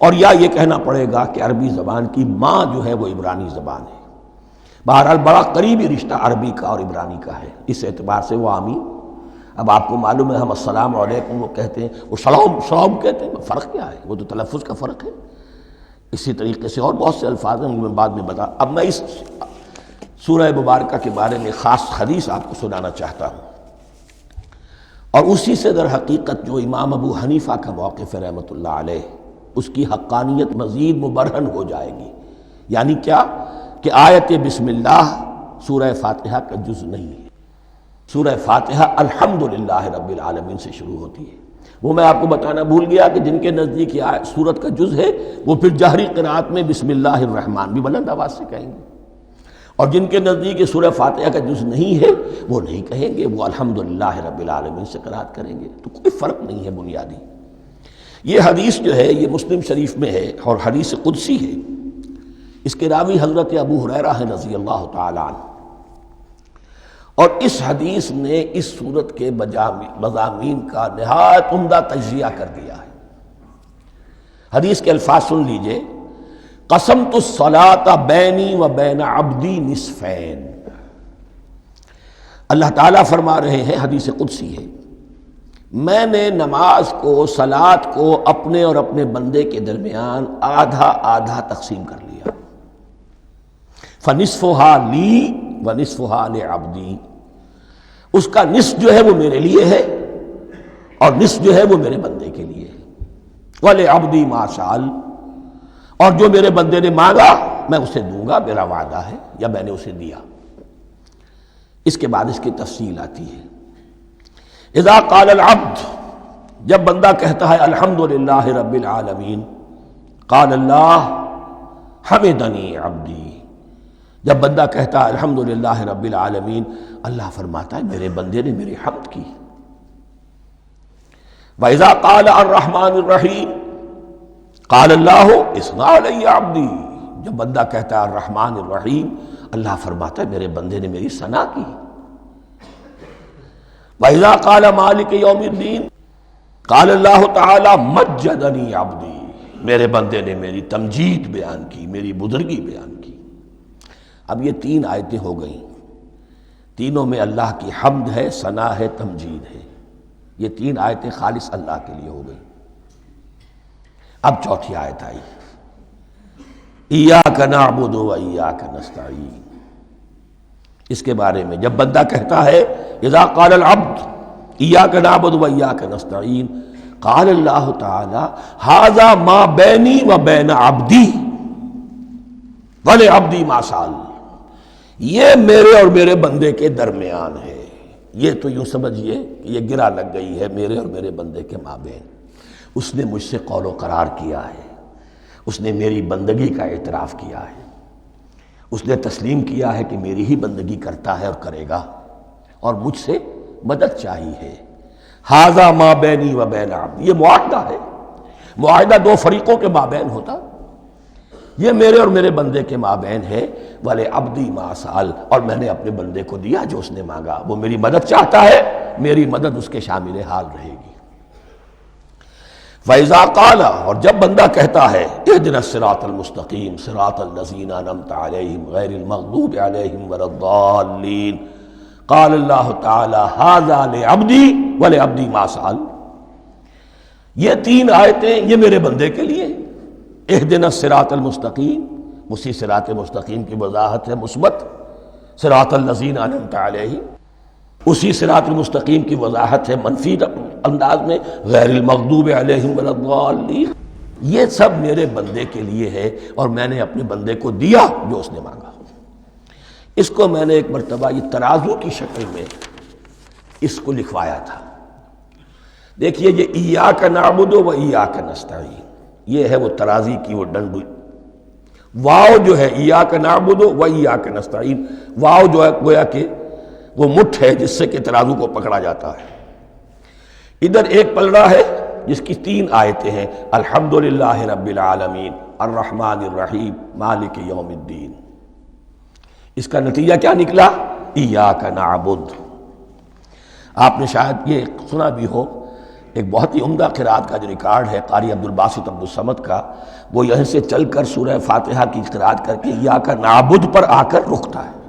اور یا یہ کہنا پڑے گا کہ عربی زبان کی ماں جو ہے وہ عبرانی زبان ہے۔ بہرحال بڑا قریبی رشتہ عربی کا اور عبرانی کا ہے، اس اعتبار سے وہ آمین۔ اب آپ کو معلوم ہے ہم السلام علیکم وہ کہتے ہیں، وہ سلام کہتے ہیں، فرق کیا ہے؟ وہ تو تلفظ کا فرق ہے۔ اسی طریقے سے اور بہت سے الفاظ ہیں، میں بعد میں بتا۔ اب میں اس سورہ مبارکہ کے بارے میں خاص حدیث آپ کو سنانا چاہتا ہوں، اور اسی سے در حقیقت جو امام ابو حنیفہ کا موقف ہے رحمۃ اللہ علیہ، اس کی حقانیت مزید مبرہن ہو جائے گی۔ یعنی کیا کہ آیت بسم اللہ سورہ فاتحہ کا جز نہیں ہے، سورہ فاتحہ الحمدللہ رب العالمین سے شروع ہوتی ہے۔ وہ میں آپ کو بتانا بھول گیا کہ جن کے نزدیک یہ سورت کا جز ہے وہ پھر جہری قرات میں بسم اللہ الرحمن بھی بلند آواز سے کہیں گے، اور جن کے نزدیک یہ سورہ فاتحہ کا جز نہیں ہے وہ نہیں کہیں گے، وہ الحمدللہ رب العالمین سے قرات کریں گے۔ تو کوئی فرق نہیں ہے بنیادی۔ یہ حدیث جو ہے یہ مسلم شریف میں ہے اور حدیث قدسی ہے، اس کے راوی حضرت ابو ہریرہ ہیں رضی اللہ تعالی عنہ، اور اس حدیث نے اس سورت کے مضامین کا نہایت عمدہ تجزیہ کر دیا ہے۔ حدیث کے الفاظ سن لیجئے، قسمت الصلاۃ بینی و بین عبدی نصفین۔ اللہ تعالیٰ فرما رہے ہیں، حدیث قدسی ہے، میں نے نماز کو، صلاۃ کو اپنے اور اپنے بندے کے درمیان آدھا آدھا تقسیم کر لیا، فنصفها لی ونصفها لعبدی، اس کا نصف جو ہے وہ میرے لیے ہے اور نصف جو ہے وہ میرے بندے کے لیے ہے، ولعبدی ما سأل، اور جو میرے بندے نے مانگا میں اسے دوں گا، میرا وعدہ ہے یا میں نے اسے دیا۔ اس کے بعد اس کی تفصیل آتی ہے، اذا قال العبد، جب بندہ کہتا ہے الحمدللہ رب العالمین، قال اللہ حمدنی عبدی، جب بندہ کہتا ہے الحمدللہ رب العالمین، اللہ فرماتا ہے میرے بندے نے میری حمد کی۔ وَإِذَا قَالَ الرَّحْمَنُ الرَّحِيمُ قَالَ اللَّهُ اثْنَى عَلَيَّ عَبْدِي، جب بندہ کہتا ہے الرحمن الرحیم، اللہ فرماتا ہے میرے بندے نے میری ثنا کی۔ وَإِذَا قَالَ مَالِكَ يَوْمِ الدِّينِ قَالَ اللَّهُ تَعَالَى مَجَّدَنِي عَبْدِي، میرے بندے نے میری تمجید بیان کی، میری بزرگی بیان کی۔ اب یہ تین آیتیں ہو گئیں، تینوں میں اللہ کی حمد ہے، ثنا ہے، تمجید ہے، یہ تین آیتیں خالص اللہ کے لیے ہو گئیں۔ اب چوتھی آیت آئی، ایاک نعبد و ایاک نستعین، اس کے بارے میں جب بندہ کہتا ہے اذا قال العبد ایاک نعبد و ایاک نستعین، قال اللہ تعالی ھذا ما بینی و بین عبدی ولعبدی ما سأل، یہ میرے اور میرے بندے کے درمیان ہے۔ یہ تو یوں سمجھئے کہ یہ گرہ لگ گئی ہے میرے اور میرے بندے کے مابین، اس نے مجھ سے قول و قرار کیا ہے، اس نے میری بندگی کا اعتراف کیا ہے، اس نے تسلیم کیا ہے کہ میری ہی بندگی کرتا ہے اور کرے گا، اور مجھ سے مدد چاہیے ہے۔ ھذا ما بینی و بین عبدی، یہ معاہدہ ہے، معاہدہ دو فریقوں کے مابین ہوتا، یہ میرے اور میرے بندے کے مابین ہے۔ وَلِعَبْدِي مَا سَأَلَ، اور میں نے اپنے بندے کو دیا جو اس نے مانگا، وہ میری مدد چاہتا ہے، میری مدد اس کے شامل حال رہے گی۔ فَإِذَا قَالَ، اور جب بندہ کہتا ہے اهْدِنَا الصِّرَاطَ الْمُسْتَقِيمَ صِرَاطَ الَّذِينَ أَنْعَمْتَ عَلَيْهِمْ غَيْرِ الْمَغْضُوبِ عَلَيْهِمْ وَلَا الضَّالِّينَ، قال اللہ تعالی هَذَا لِعَبْدِي وَلِعَبْدِي مَا سَأَلَ، یہ تین آیتیں یہ میرے بندے کے لیے ہیں۔ اهْدِنَا الصِّرَاطَ الْمُسْتَقِيمَ، اسی صراط مستقیم کی وضاحت ہے مثبت، صراط الذین انعمت علیہم، اسی صراط المستقیم کی وضاحت ہے منفی انداز میں، غیر المغضوب علیہم ولا الضالین۔ یہ سب میرے بندے کے لیے ہے اور میں نے اپنے بندے کو دیا جو اس نے مانگا۔ اس کو میں نے ایک مرتبہ یہ ترازو کی شکل میں اس کو لکھوایا تھا۔ دیکھیے یہ ایاک نعبد و ایاک نستعین، یہ ہے وہ ترازی کی وہ ڈنڈ، واو جو ہے ایاک نعبد و ایاک نستعین، واو جو ہے گویا کہ وہ مٹھ ہے جس سے کہ ترازو کو پکڑا جاتا ہے۔ ادھر ایک پلڑا ہے جس کی تین آیتیں ہیں، الحمدللہ رب العالمین الرحمن الرحیم مالک یوم الدین۔ اس کا نتیجہ کیا نکلا؟ ایاک نعبد۔ آپ نے شاید یہ سنا بھی ہو، ایک بہت ہی عمدہ قرات کا جو ریکارڈ ہے قاری عبدالباسط عبدالصمد کا، وہ یہیں سے چل کر سورہ فاتحہ کی قرات کر کے ایاک نعبد پر آ کر رکتا ہے،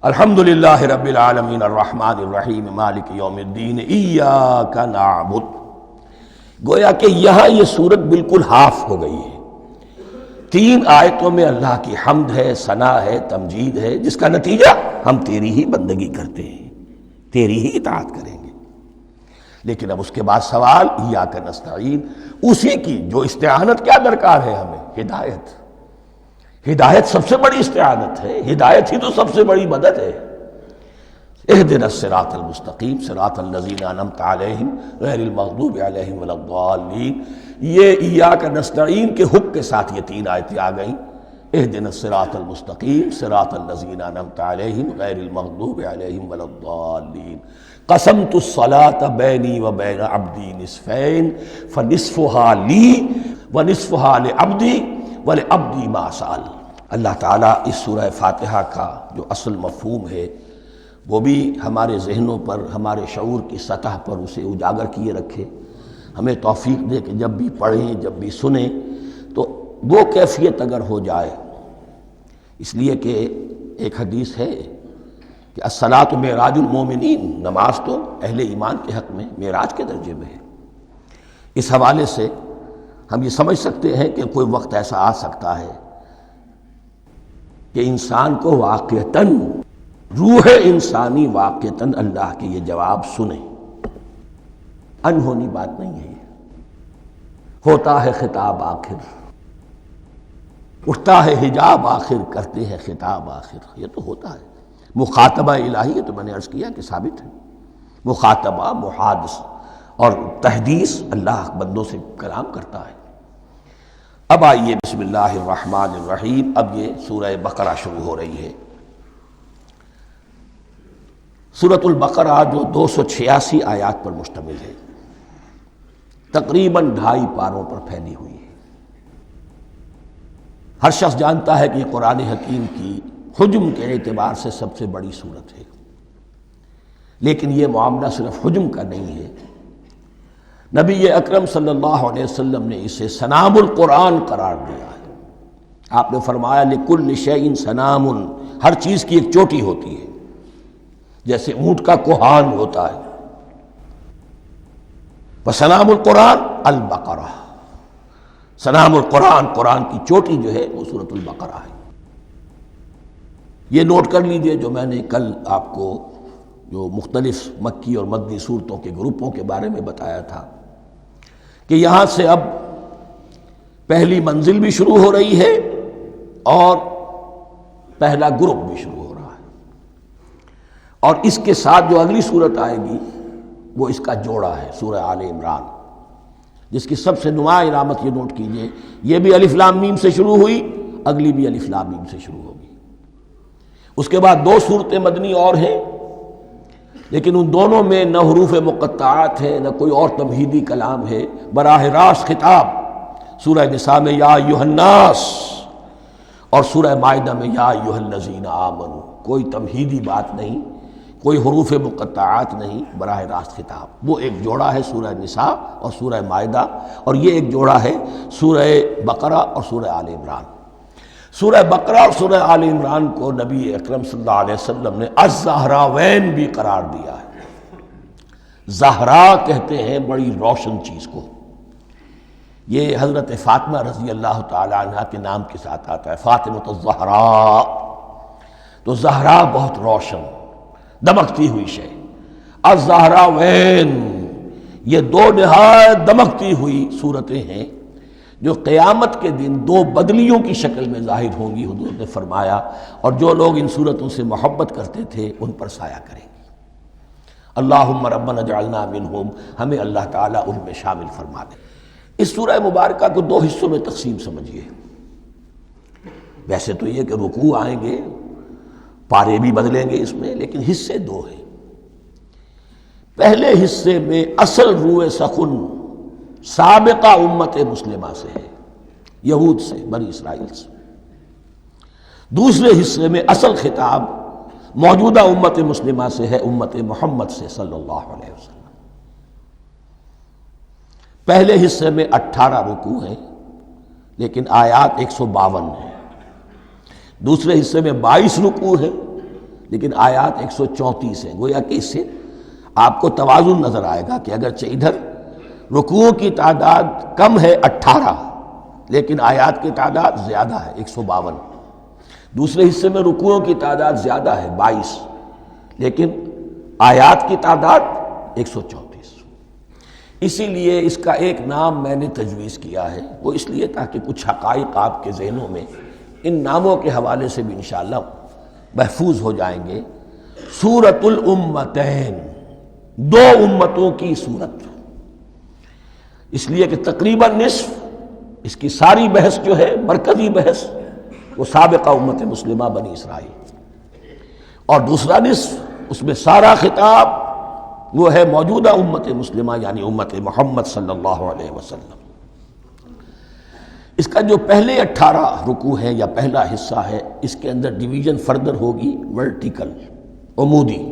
الحمدللہ رب العالمین الرحمن الرحیم مالک یوم الدین ایاک نعبد۔ گویا کہ یہاں یہ صورت بالکل ہاف ہو گئی ہے، تین آیتوں میں اللہ کی حمد ہے، ثنا ہے، تمجید ہے، جس کا نتیجہ ہم تیری ہی بندگی کرتے ہیں، تیری ہی اطاعت کریں گے۔ لیکن اب اس کے بعد سوال ایاک نستعین، اسی کی جو استعانت کیا درکار ہے ہمیں؟ ہدایت۔ ہدایت سب سے بڑی استعانت ہے، ہدایت ہی تو سب سے بڑی مدد ہے۔ اهدنا الصراط المستقیم صراط الذین انعمت علیہم غیر المغضوب علیہم ولا الضالین، یہ ایاک نستعین کے حکم کے ساتھ یہ تین آیتیں آ گئیں، اهدنا الصراط المستقیم صراط الذین انعمت علیہم غیر المغضوب علیہم ولا الضالین، قسمت الصلاة بینی و بین عبدی نصفین فنصفها لی ونصفها لعبدی وَلِعَبْدِي مَا سَأَلَ۔ اللہ تعالیٰ اس سورہ فاتحہ کا جو اصل مفہوم ہے وہ بھی ہمارے ذہنوں پر، ہمارے شعور کی سطح پر اسے اجاگر کیے رکھے، ہمیں توفیق دے کہ جب بھی پڑھیں، جب بھی سنیں تو وہ کیفیت اگر ہو جائے، اس لیے کہ ایک حدیث ہے کہ الصلاۃ معراج المومنین، نماز تو اہل ایمان کے حق میں معراج کے درجے میں ہے۔ اس حوالے سے ہم یہ سمجھ سکتے ہیں کہ کوئی وقت ایسا آ سکتا ہے کہ انسان کو واقعتاً، روح انسانی واقعتاً اللہ کے یہ جواب سنے، انہونی بات نہیں ہے، ہوتا ہے خطاب آخر، اٹھتا ہے حجاب آخر، کرتے ہیں خطاب آخر، یہ تو ہوتا ہے۔ مخاطبہ الہی، یہ تو میں نے عرض کیا کہ ثابت ہے، مخاطبہ، محادث اور تحدیث، اللہ بندوں سے کلام کرتا ہے۔ اب آئیے بسم اللہ الرحمن الرحیم، اب یہ سورہ بقرہ شروع ہو رہی ہے۔ سورۃ البقرہ جو 286 آیات پر مشتمل ہے، تقریباً 2.5 پاروں پر پھیلی ہوئی ہے۔ ہر شخص جانتا ہے کہ یہ قرآن حکیم کی حجم کے اعتبار سے سب سے بڑی سورت ہے، لیکن یہ معاملہ صرف حجم کا نہیں ہے۔ نبی اکرم صلی اللہ علیہ وسلم نے اسے سنام القرآن قرار دیا ہے۔ آپ نے فرمایا لکل شیء سنام، ہر چیز کی ایک چوٹی ہوتی ہے، جیسے اونٹ کا کوہان ہوتا ہے۔ وسنام القرآن البقرہ، سنام القرآن، قرآن کی چوٹی جو ہے وہ سورۃ البقرہ ہے۔ یہ نوٹ کر لیجئے جو میں نے کل آپ کو جو مختلف مکی اور مدنی صورتوں کے گروپوں کے بارے میں بتایا تھا کہ یہاں سے اب پہلی منزل بھی شروع ہو رہی ہے اور پہلا گروپ بھی شروع ہو رہا ہے، اور اس کے ساتھ جو اگلی صورت آئے گی وہ اس کا جوڑا ہے، سورہ آل عمران، جس کی سب سے نمایاں علامت یہ نوٹ کیجئے، یہ بھی الف لام میم سے شروع ہوئی، اگلی بھی الف لام میم سے شروع ہوگی۔ اس کے بعد 2 صورتیں مدنی اور ہیں، لیکن ان دونوں میں نہ حروف مقطعات ہے، نہ کوئی اور تمہیدی کلام ہے، براہ راست خطاب سورہ نساء میں یا ایھا الناس اور سورہ مائدہ میں یا ایھا الذین آمنوا، کوئی تمہیدی بات نہیں، کوئی حروف مقطعات نہیں، براہ راست خطاب۔ وہ ایک جوڑا ہے سورہ نساء اور سورہ مائدہ، اور یہ ایک جوڑا ہے سورہ بقرہ اور سورہ آل عمران۔ سورہ بقرہ اور سورہ آل عمران کو نبی اکرم صلی اللہ علیہ وسلم نے الزہراوین بھی قرار دیا ہے۔ زہرا کہتے ہیں بڑی روشن چیز کو۔ یہ حضرت فاطمہ رضی اللہ تعالی عنہ کے نام کے ساتھ آتا ہے، فاطمۃ الزہراء۔ تو زہرا بہت روشن، دمکتی ہوئی شے۔ الزہراوین، یہ دو نہایت دمکتی ہوئی صورتیں ہیں جو قیامت کے دن دو بدلیوں کی شکل میں ظاہر ہوں گی، حضور نے فرمایا، اور جو لوگ ان صورتوں سے محبت کرتے تھے ان پر سایہ کریں گی۔ اللہم ربنا اجعلنا منہم، ہمیں اللہ تعالیٰ ان میں شامل فرما دے۔ اس سورہ مبارکہ کو دو حصوں میں تقسیم سمجھیے۔ ویسے تو یہ کہ رکوع آئیں گے، پارے بھی بدلیں گے اس میں، لیکن حصے دو ہیں۔ پہلے حصے میں اصل روح سخن سابقہ امت مسلمہ سے ہے، یہود سے، بنی اسرائیل سے۔ دوسرے حصے میں اصل خطاب موجودہ امت مسلمہ سے ہے، امت محمد سے صلی اللہ علیہ وسلم۔ پہلے حصے میں 18 رکوع ہیں لیکن آیات 152 ہیں۔ دوسرے حصے میں 22 رکوع ہیں لیکن آیات 134 ہیں۔ گویا کہ اس سے آپ کو توازن نظر آئے گا کہ اگرچہ ادھر رکوعوں کی تعداد کم ہے 18 لیکن آیات کی تعداد زیادہ ہے 152۔ دوسرے حصے میں رکوعوں کی تعداد زیادہ ہے 22 لیکن آیات کی تعداد 134۔ اسی لیے اس کا ایک نام میں نے تجویز کیا ہے، وہ اس لیے تاکہ کچھ حقائق آپ کے ذہنوں میں ان ناموں کے حوالے سے بھی انشاءاللہ محفوظ ہو جائیں گے۔ سورۃ الامتین، دو امتوں کی صورت، اس لیے کہ تقریباً نصف اس کی ساری بحث جو ہے، مرکزی بحث، وہ سابقہ امت مسلمہ بنی اسرائیل، اور دوسرا نصف اس میں سارا خطاب وہ ہے موجودہ امت مسلمہ یعنی امت محمد صلی اللہ علیہ وسلم۔ اس کا جو پہلے 18 رکوع ہے یا پہلا حصہ ہے، اس کے اندر ڈویژن فردر ہوگی ورٹیکل، عمودی۔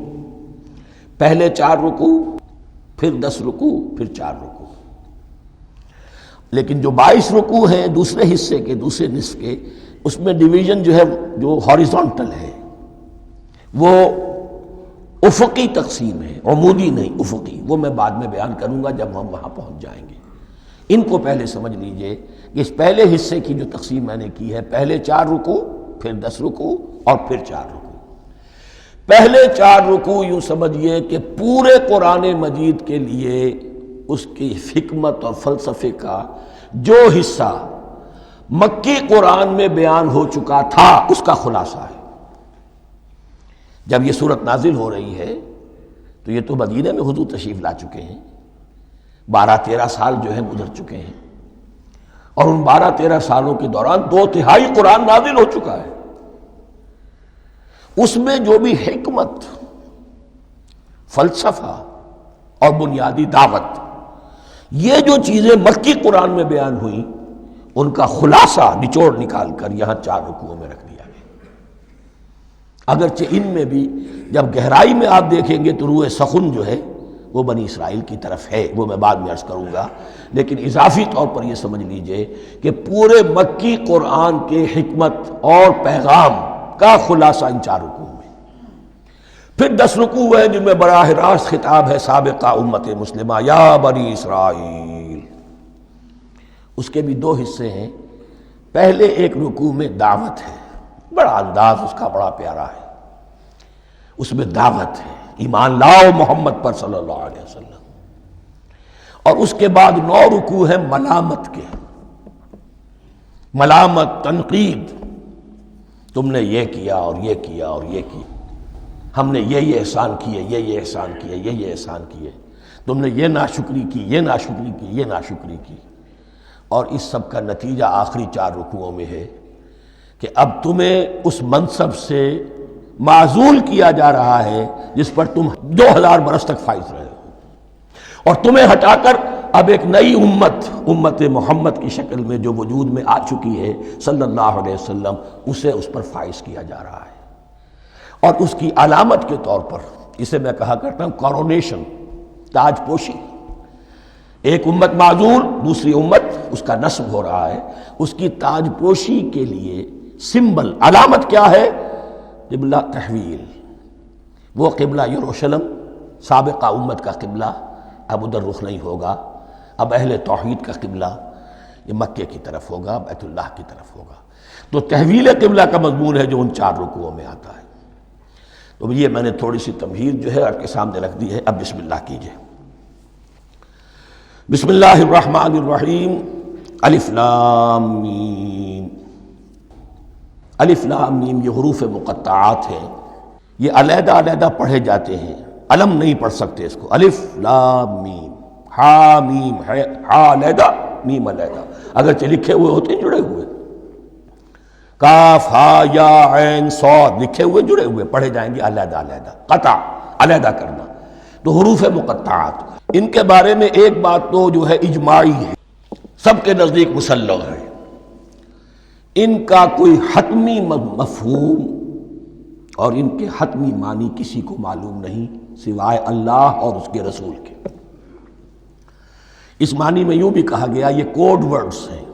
پہلے 4 رکوع، پھر 10 رکوع، پھر 4 رکوع۔ لیکن جو 22 رکوع ہیں دوسرے حصے کے، دوسرے نصف کے، اس میں ڈویژن جو ہے جو ہاریزونٹل ہے، وہ افقی تقسیم ہے، عمودی نہیں، افقی۔ وہ میں بعد میں بیان کروں گا جب ہم وہاں پہنچ جائیں گے۔ ان کو پہلے سمجھ لیجئے کہ اس پہلے حصے کی جو تقسیم میں نے کی ہے، پہلے 4 رکوع، پھر 10 رکوع اور پھر 4 رکوع۔ پہلے 4 رکوع یوں سمجھیے کہ پورے قرآن مجید کے لیے اس کی حکمت اور فلسفے کا جو حصہ مکی قرآن میں بیان ہو چکا تھا اس کا خلاصہ ہے۔ جب یہ صورت نازل ہو رہی ہے تو یہ تو مدینہ میں حضور تشریف لا چکے ہیں، 12-13 سال جو ہے گزر چکے ہیں، اور ان 12-13 سالوں کے دوران 2/3 قرآن نازل ہو چکا ہے۔ اس میں جو بھی حکمت، فلسفہ اور بنیادی دعوت، یہ جو چیزیں مکی قرآن میں بیان ہوئیں، ان کا خلاصہ نچوڑ نکال کر یہاں 4 رکوعوں میں رکھ دیا گیا۔ اگرچہ ان میں بھی جب گہرائی میں آپ دیکھیں گے تو روح سخن جو ہے وہ بنی اسرائیل کی طرف ہے، وہ میں بعد میں عرض کروں گا، لیکن اضافی طور پر یہ سمجھ لیجئے کہ پورے مکی قرآن کے حکمت اور پیغام کا خلاصہ ان 4 رکوعوں میں۔ پھر 10 رکوع ہے جن میں براہ راست خطاب ہے سابقہ امت مسلمہ، یا بنی اسرائیل۔ اس کے بھی 2 حصے ہیں۔ پہلے ایک رکوع میں دعوت ہے، بڑا انداز اس کا بڑا پیارا ہے، اس میں دعوت ہے، ایمان لاؤ محمد پر صلی اللہ علیہ وسلم۔ اور اس کے بعد 9 رکوع ہیں ملامت کے، ملامت، تنقید، تم نے یہ کیا اور یہ کیا اور یہ کیا، ہم نے یہ احسان کیے، یہ احسان کیے، یہ احسان کیے، تم نے یہ ناشکری کی، یہ ناشکری کی، یہ ناشکری کی۔ اور اس سب کا نتیجہ آخری 4 رکوعوں میں ہے کہ اب تمہیں اس منصب سے معزول کیا جا رہا ہے جس پر تم 2000 برس تک فائز رہے ہو، اور تمہیں ہٹا کر اب ایک نئی امت محمد کی شکل میں جو وجود میں آ چکی ہے صلی اللہ علیہ وسلم، اسے اس پر فائز کیا جا رہا ہے۔ اور اس کی علامت کے طور پر اسے میں کہا کرتا ہوں کورونیشن، تاج پوشی۔ ایک امت معزول، دوسری امت اس کا نسب ہو رہا ہے، اس کی تاج پوشی کے لیے سمبل، علامت کیا ہے؟ قبلہ تحویل۔ وہ قبلہ یروشلم سابقہ امت کا قبلہ اب ادھر رخ نہیں ہوگا، اب اہل توحید کا قبلہ یہ مکے کی طرف ہوگا، بیت اللہ کی طرف ہوگا۔ تو تحویل قبلہ کا مضمون ہے جو ان 4 رکوعوں میں آتا ہے۔ تو یہ میں نے تھوڑی سی تمہید جو ہے آپ کے سامنے رکھ دی ہے۔ اب بسم اللہ کیجئے۔ بسم اللہ الرحمن الرحیم۔ الف لام میم۔ الف لام میم یہ حروف مقطعات ہیں، یہ علیحدہ علیحدہ پڑھے جاتے ہیں، علم نہیں پڑھ سکتے اس کو۔ الف لام میم، ہا میم ہے، ہا علیحدہ میم علیحدہ، اگرچہ لکھے ہوئے ہوتے ہیں جڑے ہوئے، کاف ہا یا عین صاد لکھے ہوئے جڑے ہوئے، پڑھے جائیں گے علیحدہ علیحدہ، قطع علیحدہ کرنا۔ تو حروف مقطعات، ان کے بارے میں ایک بات تو جو ہے اجماعی ہے، سب کے نزدیک مسلم ہے، ان کا کوئی حتمی مفہوم اور ان کے حتمی معنی کسی کو معلوم نہیں سوائے اللہ اور اس کے رسول کے۔ اس معنی میں یوں بھی کہا گیا یہ کوڈ ورڈز ہیں،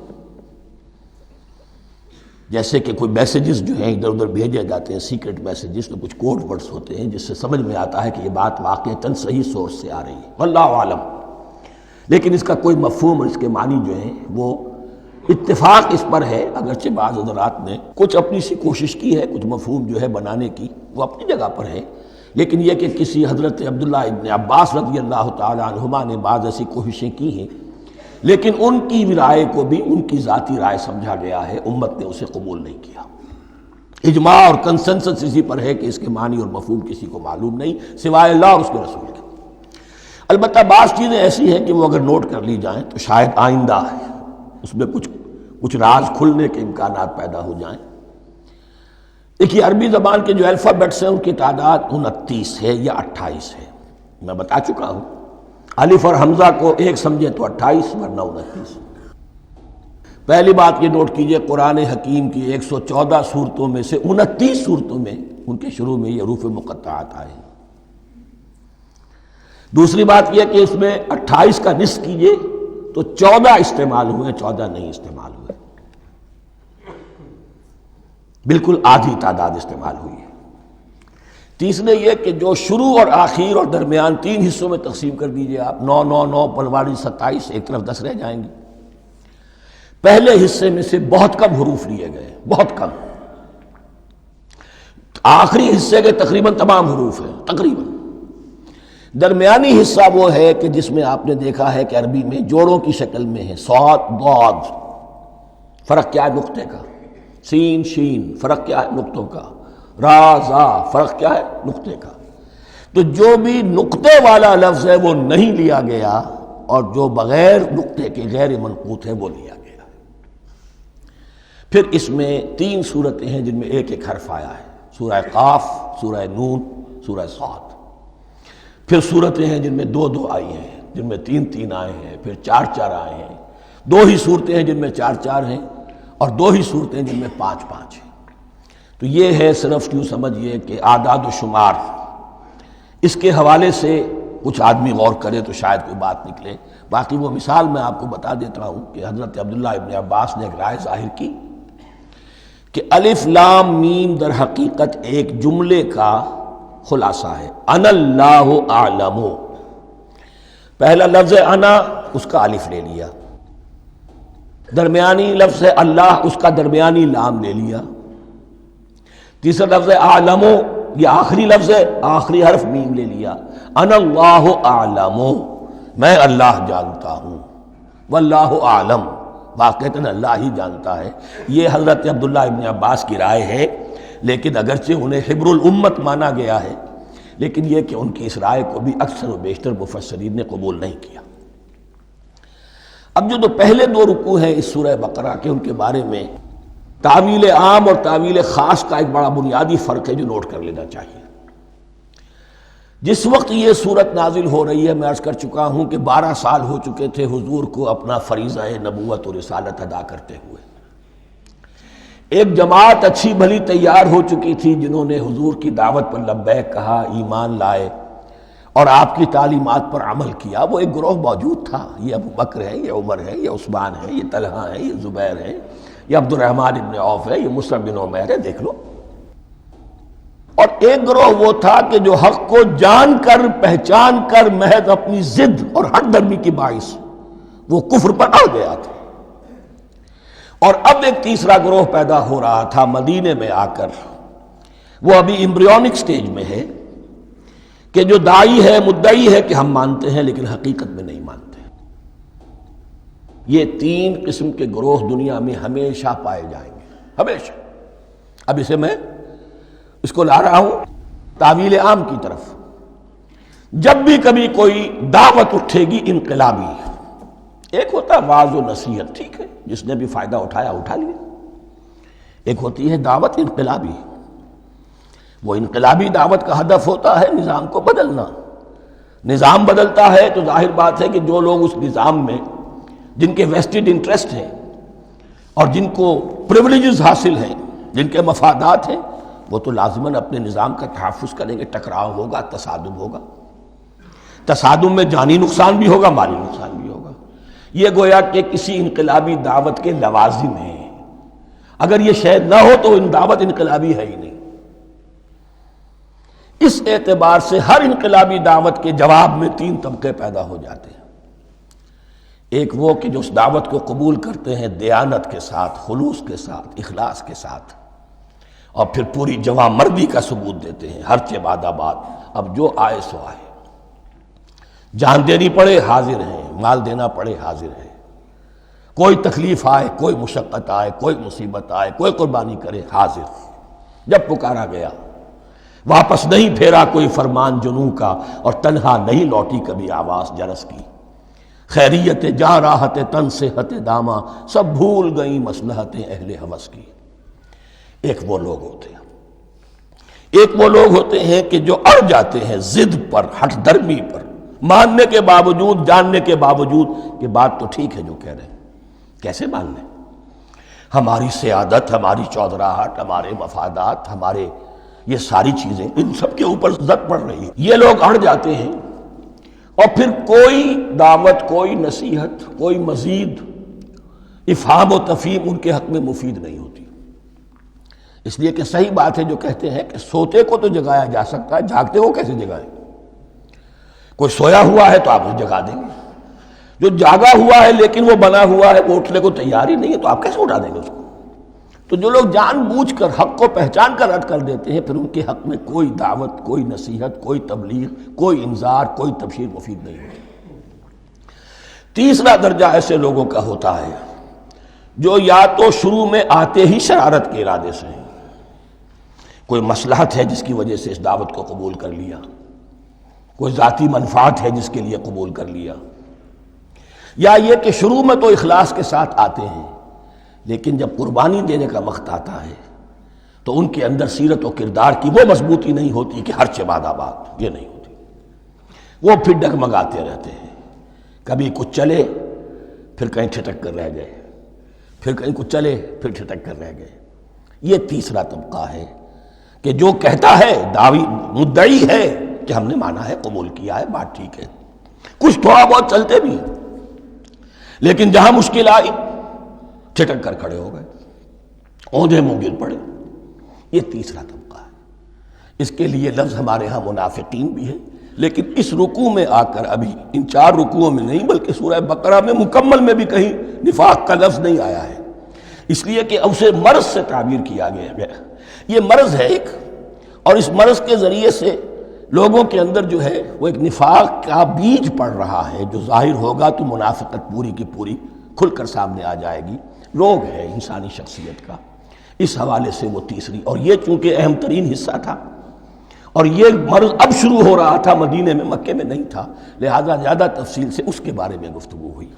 جیسے کہ کوئی میسیجز جو ہیں ادھر ادھر بھیجے جاتے ہیں، سیکرٹ میسیجز، تو کچھ کوڈ ورڈز ہوتے ہیں جس سے سمجھ میں آتا ہے کہ یہ بات واقعتاً صحیح سورس سے آ رہی ہے، واللہ عالم۔ لیکن اس کا کوئی مفہوم اور اس کے معنی جو ہیں وہ اتفاق اس پر ہے، اگرچہ بعض حضرات نے کچھ اپنی سی کوشش کی ہے، کچھ مفہوم جو ہے بنانے کی، وہ اپنی جگہ پر ہے، لیکن یہ کہ کسی حضرت عبداللہ ابن عباس رضی اللہ تعالی عنہما نے بعض ایسی کوششیں کی ہیں، لیکن ان کی رائے کو بھی ان کی ذاتی رائے سمجھا گیا ہے، امت نے اسے قبول نہیں کیا۔ اجماع اور کنسنسس اسی پر ہے کہ اس کے معنی اور مفہوم کسی کو معلوم نہیں سوائے اللہ اور اس کے رسول کے۔ البتہ بعض چیزیں ایسی ہیں کہ وہ اگر نوٹ کر لی جائیں تو شاید آئندہ اس میں کچھ راز کھلنے کے امکانات پیدا ہو جائیں۔ دیکھیے عربی زبان کے جو الفابیٹس ہیں ان کی تعداد 29 ہے یا 28 ہے، میں بتا چکا ہوں۔ الف اور حمزہ کو ایک سمجھے تو 28 ورنہ 29۔ پہلی بات یہ نوٹ کیجئے، قرآن حکیم کی 114 سورتوں میں سے 29 سورتوں میں ان کے شروع میں یہ حروف مقطعات آئے ہیں۔ دوسری بات یہ کہ اس میں 28 کا نصف کیجئے تو 14 استعمال ہوئے، 14 نہیں استعمال ہوئے، بالکل آدھی تعداد استعمال ہوئی ہے۔ تیسرے یہ کہ جو شروع اور آخر اور درمیان 3 حصوں میں تقسیم کر دیجئے آپ، 9 9 9 پلواڑی 27، ایک طرف 10 رہ جائیں گے۔ پہلے حصے میں سے بہت کم حروف لیے گئے، بہت کم، آخری حصے کے تقریباً تمام حروف ہیں تقریباً۔ درمیانی حصہ وہ ہے کہ جس میں آپ نے دیکھا ہے کہ عربی میں جوڑوں کی شکل میں ہے، صاد ضاد، فرق کیا ہے نقطے کا، سین شین فرق کیا ہے نقطوں کا، را زا فرق کیا ہے نقطے کا۔ تو جو بھی نقطے والا لفظ ہے وہ نہیں لیا گیا، اور جو بغیر نقطے کے غیر منقوط ہے وہ لیا گیا۔ پھر اس میں 3 صورتیں ہیں جن میں ایک ایک حرف آیا ہے، سورہ قاف، سورہ نون، سورہ صاد۔ پھر صورتیں ہیں جن میں 2 2 آئی ہیں، جن میں 3 3 آئے ہیں، پھر 4 4 آئے ہیں، 2 ہی صورتیں ہیں جن میں 4 4 ہیں، اور 2 ہی صورتیں جن میں 5 5 ہیں۔ تو یہ ہے صرف یوں سمجھیے کہ اعداد و شمار۔ اس کے حوالے سے کچھ آدمی غور کرے تو شاید کوئی بات نکلے۔ باقی وہ مثال میں آپ کو بتا دیتا ہوں کہ حضرت عبداللہ ابن عباس نے ایک رائے ظاہر کی کہ الف لام میم در حقیقت ایک جملے کا خلاصہ ہے، انا اللہ اعلم۔ پہلا لفظ انا، اس کا الف لے لیا، درمیانی لفظ ہے اللہ، اس کا درمیانی لام لے لیا، تیسرا لفظ اعلم، یہ آخری لفظ ہے، آخری حرف میم لے لیا، انا اللہ اعلم، میں اللہ جانتا ہوں، واللہ اعلم، واقعتاً اللہ ہی جانتا ہے۔ یہ حضرت عبداللہ ابن عباس کی رائے ہے، لیکن اگرچہ انہیں حبر الامت مانا گیا ہے، لیکن یہ کہ ان کی اس رائے کو بھی اکثر و بیشتر مفسرین نے قبول نہیں کیا۔ اب جو پہلے 2 رکوع ہیں اس سورہ بقرہ کے، ان کے بارے میں تعویل عام اور تعویل خاص کا ایک بڑا بنیادی فرق ہے جو نوٹ کر لینا چاہیے۔ جس وقت یہ صورت نازل ہو رہی ہے، میں عرض کر چکا ہوں کہ 12 سال ہو چکے تھے حضور کو اپنا فریضہ نبوت و رسالت ادا کرتے ہوئے۔ ایک جماعت اچھی بھلی تیار ہو چکی تھی جنہوں نے حضور کی دعوت پر لبیک کہا، ایمان لائے اور آپ کی تعلیمات پر عمل کیا۔ وہ ایک گروہ موجود تھا، یہ ابو بکر ہے، یہ عمر ہے، یہ عثمان ہے، یہ طلحہ ہے، یہ زبیر ہے، یہ عبد الرحمن ابن عوف ہے، یہ مصعب بن عمیر ہے، دیکھ لو۔ اور ایک گروہ وہ تھا کہ جو حق کو جان کر پہچان کر محض اپنی ضد اور ہٹ درمی کی باعث وہ کفر پر اڑ گیا تھا۔ اور اب ایک تیسرا گروہ پیدا ہو رہا تھا مدینے میں آ کر، وہ ابھی ایمبریونک سٹیج میں ہے، کہ جو داعی ہے، مدعی ہے کہ ہم مانتے ہیں لیکن حقیقت میں نہیں مانتے۔ یہ تین قسم کے گروہ دنیا میں ہمیشہ پائے جائیں گے، ہمیشہ۔ اب اس کو لا رہا ہوں تعویل عام کی طرف۔ جب بھی کبھی کوئی دعوت اٹھے گی انقلابی، ایک ہوتا ہے واعظ و نصیحت، ٹھیک ہے، جس نے بھی فائدہ اٹھایا اٹھا لیا۔ ایک ہوتی ہے دعوت انقلابی، وہ انقلابی دعوت کا ہدف ہوتا ہے نظام کو بدلنا۔ نظام بدلتا ہے تو ظاہر بات ہے کہ جو لوگ اس نظام میں جن کے ویسٹڈ انٹرسٹ ہیں اور جن کو پریولیجز حاصل ہیں، جن کے مفادات ہیں، وہ تو لازماً اپنے نظام کا تحفظ کریں گے۔ ٹکراؤ ہوگا، تصادم ہوگا، تصادم میں جانی نقصان بھی ہوگا، مالی نقصان بھی ہوگا۔ یہ گویا کہ کسی انقلابی دعوت کے لوازم ہیں۔ اگر یہ شاید نہ ہو تو دعوت انقلابی ہے ہی نہیں۔ اس اعتبار سے ہر انقلابی دعوت کے جواب میں تین طبقے پیدا ہو جاتے ہیں۔ ایک وہ کہ جو اس دعوت کو قبول کرتے ہیں دیانت کے ساتھ، خلوص کے ساتھ، اخلاص کے ساتھ، اور پھر پوری جواں مردی کا ثبوت دیتے ہیں، ہر بعد آباد، اب جو آئے سو آئے، جان دینی پڑے حاضر ہیں، مال دینا پڑے حاضر ہیں، کوئی تکلیف آئے، کوئی مشقت آئے، کوئی مصیبت آئے، کوئی قربانی کرے، حاضر۔ جب پکارا گیا واپس نہیں پھیرا کوئی فرمان جنوں کا، اور تنہا نہیں لوٹی کبھی آواز جرس کی۔ خیریت جاں راحت تن صحت داماں، سب بھول گئیں مصلحتیں اہل ہوس کی۔ ایک وہ لوگ ہوتے ہیں، ایک وہ لوگ ہوتے ہیں کہ جو اڑ جاتے ہیں ضد پر، ہٹ درمی پر، ماننے کے باوجود، جاننے کے باوجود کہ بات تو ٹھیک ہے جو کہہ رہے ہیں، کیسے مان لیں؟ ہماری سیادت، ہماری چودراہٹ، ہمارے مفادات، ہمارے یہ ساری چیزیں ان سب کے اوپر زد پڑ رہی ہے۔ یہ لوگ اڑ جاتے ہیں اور پھر کوئی دعوت، کوئی نصیحت، کوئی مزید افہام و تفہیم ان کے حق میں مفید نہیں ہوتی۔ اس لیے کہ صحیح بات ہے جو کہتے ہیں کہ سوتے کو تو جگایا جا سکتا ہے، جاگتے کو کیسے جگائیں؟ کوئی سویا ہوا ہے تو آپ اسے جگا دیں گے، جو جاگا ہوا ہے لیکن وہ بنا ہوا ہے، وہ اٹھنے کو تیار ہی نہیں ہے، تو آپ کیسے اٹھا دیں گے اس کو؟ تو جو لوگ جان بوجھ کر حق کو پہچان کر رد کر دیتے ہیں، پھر ان کے حق میں کوئی دعوت، کوئی نصیحت، کوئی تبلیغ، کوئی انذار، کوئی تبشیر مفید نہیں ہوتی۔ تیسرا درجہ ایسے لوگوں کا ہوتا ہے جو یا تو شروع میں آتے ہی شرارت کے ارادے سے ہیں، کوئی مصلحت ہے جس کی وجہ سے اس دعوت کو قبول کر لیا، کوئی ذاتی منفعت ہے جس کے لیے قبول کر لیا، یا یہ کہ شروع میں تو اخلاص کے ساتھ آتے ہیں لیکن جب قربانی دینے کا وقت آتا ہے تو ان کے اندر سیرت و کردار کی وہ مضبوطی نہیں ہوتی کہ ہر بعد آباد، یہ نہیں ہوتی۔ وہ پھر ڈگمگاتے رہتے ہیں، کبھی کچھ چلے پھر کہیں ٹھٹک کر رہ گئے، پھر کہیں کچھ چلے پھر ٹھٹک کر رہ گئے۔ یہ تیسرا طبقہ ہے کہ جو کہتا ہے، دعوی مدعی ہے کہ ہم نے مانا ہے، قبول کیا ہے، بات ٹھیک ہے، کچھ تھوڑا بہت چلتے بھی ہیں، لیکن جہاں مشکل آئی ٹھٹک کر کھڑے ہو گئے، اوندھے منہ گر پڑے۔ یہ تیسرا طبقہ ہے۔ اس کے لیے لفظ ہمارے ہاں منافقین بھی ہے، لیکن اس رکوع میں آ کر، ابھی ان 4 رکوعوں میں نہیں بلکہ سورہ بقرہ میں مکمل میں بھی کہیں نفاق کا لفظ نہیں آیا ہے، اس لیے کہ اسے مرض سے تعبیر کیا گیا۔ یہ مرض ہے ایک، اور اس مرض کے ذریعے سے لوگوں کے اندر جو ہے وہ ایک نفاق کا بیج پڑ رہا ہے، جو ظاہر ہوگا تو منافقت پوری کی پوری کھل کر سامنے آ جائے گی۔ روگ ہے انسانی شخصیت کا۔ اس حوالے سے وہ تیسری، اور یہ چونکہ اہم ترین حصہ تھا، اور یہ مرض اب شروع ہو رہا تھا، مدینے میں، مکے میں نہیں تھا، لہذا زیادہ تفصیل سے اس کے بارے میں گفتگو ہوئی۔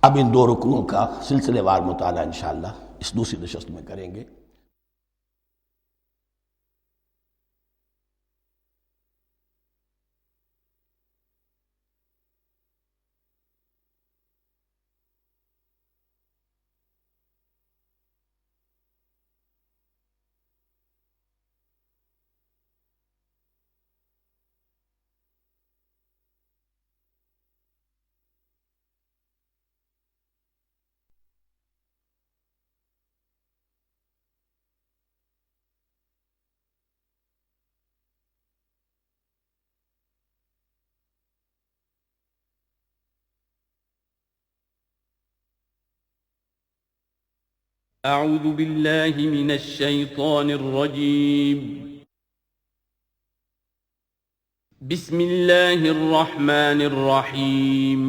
اب ان 2 رکنوں کا سلسلے وار مطالعہ انشاءاللہ اس دوسری نشست میں کریں گے۔ أعوذ بالله من الشيطان الرجيم. بسم الله الرحمن الرحيم.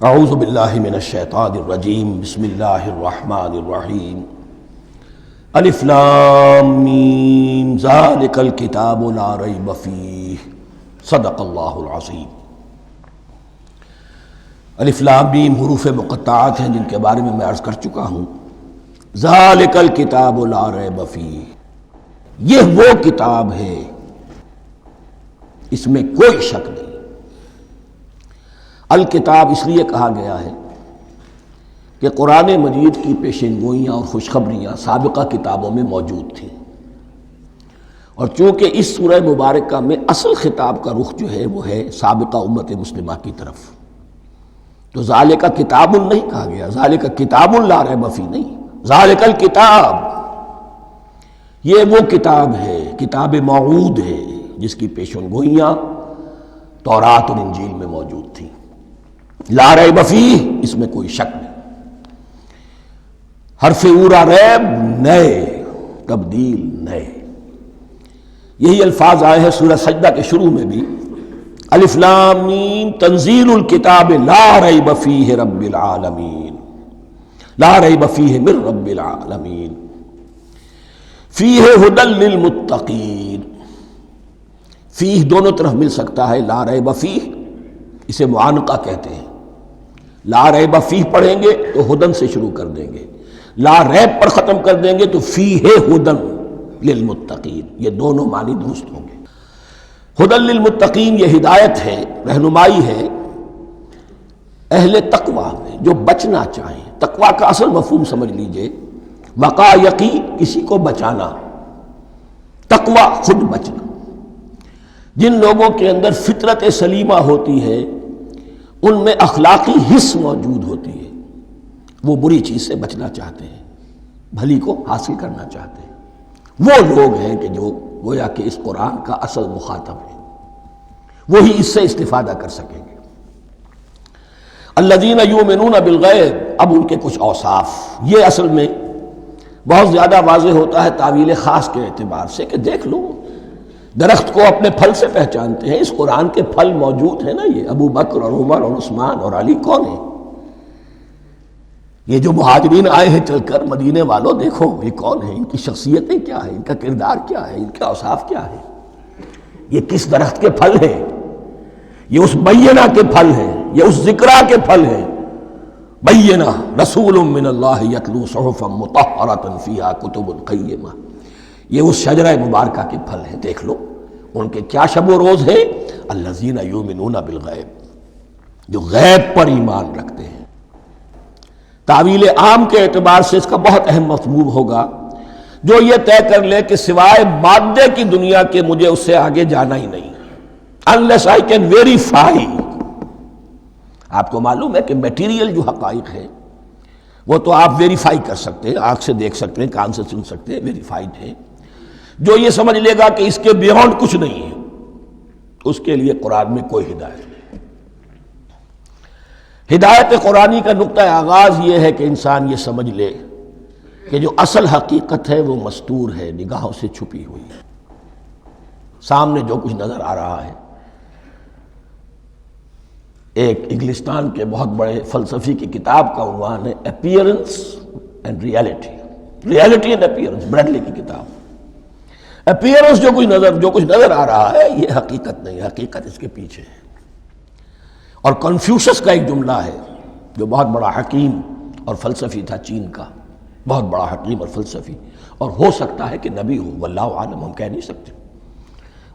اعوذ باللہ من الشیطان الرجیم بسم اللہ الرحمن الرحیم الف لام میم ذالک الکتاب لا ریب فیہ صدق اللہ العظیم۔ الف لام میم حروف مقطعات ہیں جن کے بارے میں عرض کر چکا ہوں۔ ذالک الکتاب لا ریب فیہ، یہ وہ کتاب ہے اس میں کوئی شک نہیں۔ الکتاب اس لیے کہا گیا ہے کہ قرآن مجید کی پیشین گوئیاں اور خوشخبریاں سابقہ کتابوں میں موجود تھیں، اور چونکہ اس سورہ مبارکہ میں اصل خطاب کا رخ جو ہے وہ ہے سابقہ امت مسلمہ کی طرف، تو ذالک کتاب نہیں کہا گیا، ذالک کتاب لا ریب فیہ نہیں، ذالک الکتاب، یہ وہ کتاب ہے، کتاب موعود ہے جس کی پیشین گوئیاں تورات اور انجیل میں موجود تھیں۔ لا ریب فیہ، اس میں کوئی شک نہیں، حرف اورا ریب نئے، تبدیل نئے، یہی الفاظ آئے ہیں سورہ سجدہ کے شروع میں بھی، الف لام میم تنزیل الکتاب لا ریب فیہ رب العالمین، لا ریب فیہ من رب العالمین، فیہ ھدی للمتقین، فیہ دونوں طرف مل سکتا ہے، لا ریب فیہ اسے معانقہ کہتے ہیں، لا ریب فیہ پڑھیں گے تو ہدن سے شروع کر دیں گے، لا ریب پر ختم کر دیں گے تو فیہ ہدن للمتقین، یہ دونوں معنی درست ہوں گے۔ ہدن للمتقین یہ ہدایت ہے، رہنمائی ہے اہل تقوی میں جو بچنا چاہیں۔ تقوی کا اصل مفہوم سمجھ لیجئے، وقا یقی کسی کو بچانا، تقوی خود بچنا۔ جن لوگوں کے اندر فطرت سلیمہ ہوتی ہے ان میں اخلاقی حس موجود ہوتی ہے، وہ بری چیز سے بچنا چاہتے ہیں، بھلی کو حاصل کرنا چاہتے ہیں، وہ لوگ ہیں کہ جو گویا کہ اس قرآن کا اصل مخاطب ہے، وہی اس سے استفادہ کر سکیں گے۔ الذین یؤمنون بالغیب، اب ان کے کچھ اوصاف، یہ اصل میں بہت زیادہ واضح ہوتا ہے تعویل خاص کے اعتبار سے کہ دیکھ لو درخت کو اپنے پھل سے پہچانتے ہیں، اس قرآن کے پھل موجود ہیں نا، یہ ابو بکر اور عمر اور عثمان اور علی کون ہیں؟ یہ جو مہاجرین آئے ہیں چل کر، مدینے والوں دیکھو یہ کون ہیں، ان کی شخصیتیں کیا ہیں، ان کا کردار کیا ہے، ان کے اوصاف کیا ہے، یہ کس درخت کے پھل ہیں، یہ اس بینہ کے پھل ہیں، یہ اس ذکرہ کے پھل ہیں، بینہ رسول من اللہ یتلو صحفا مطہرۃ فیہا کتب قیمہ، یہ اس شجرہ مبارکہ کے پھل ہیں، دیکھ لو ان کے کیا شب و روز ہے، الذین یؤمنون بالغیب، جو غیب پر ایمان رکھتے ہیں۔ تعویل عام کے اعتبار سے اس کا بہت اہم مفہوم ہوگا، جو یہ طے کر لے کہ سوائے مادے کی دنیا کے مجھے اس سے آگے جانا ہی نہیں، unless I can verify۔ آپ کو معلوم ہے کہ میٹیریل جو حقائق ہے وہ تو آپ ویریفائی کر سکتے ہیں، آنکھ سے دیکھ سکتے ہیں، کان سے سن سکتے ہیں، ویریفائڈ ہے۔ جو یہ سمجھ لے گا کہ اس کے بیونڈ کچھ نہیں ہے، اس کے لیے قرآن میں کوئی ہدایت نہیں۔ ہدایت قرآنی کا نقطہ آغاز یہ ہے کہ انسان یہ سمجھ لے کہ جو اصل حقیقت ہے وہ مستور ہے، نگاہوں سے چھپی ہوئی ہے، سامنے جو کچھ نظر آ رہا ہے۔ ایک انگلستان کے بہت بڑے فلسفی کی کتاب کا عنوان ہے appearance and reality, reality and appearance, Bradley کی کتاب۔ اپیئرنس جو کچھ نظر آ رہا ہے یہ حقیقت نہیں، حقیقت اس کے پیچھے ہے۔ اور کنفیوشس کا ایک جملہ ہے جو بہت بڑا حکیم اور فلسفی تھا، چین کا بہت بڑا حکیم اور فلسفی، اور ہو سکتا ہے کہ نبی ہو، واللہ عالم، ہم کہہ نہیں سکتے۔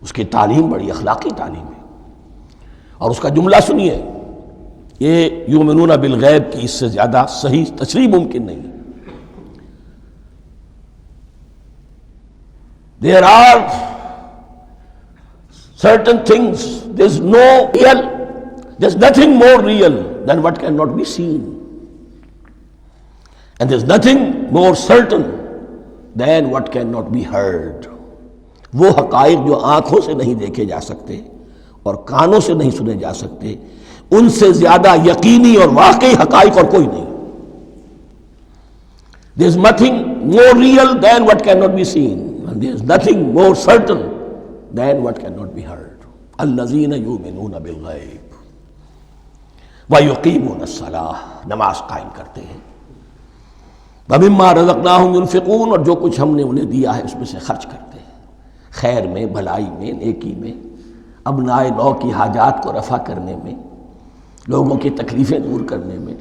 اس کی تعلیم بڑی اخلاقی تعلیم ہے، اور اس کا جملہ سنیے، یہ یؤمنون بالغیب کی اس سے زیادہ صحیح تشریح ممکن نہیں۔ There are certain things, there's nothing more real than what cannot be seen. And there's nothing more certain than what cannot be heard. وہ حقائق جو آنکھوں سے نہیں دیکھے جا سکتے اور کانوں سے نہیں سنے جا سکتے، ان سے زیادہ یقینی اور واقعی حقائق اور کوئی نہیں. There's nothing more real than what cannot be seen, and there's nothing more certain than what cannot be heard. الذین یؤمنون بالغیب ویقیمون الصلاۃ، نماز قائم کرتے ہیں. ومما رزقناہم ينفقون، اور جو کچھ ہم نے انہیں دیا ہے اس میں سے خرچ کرتے ہیں، خیر میں، بھلائی میں، نیکی میں، ابناء نو کی حاجات کو رفع کرنے میں، لوگوں کی تکلیفیں دور کرنے میں،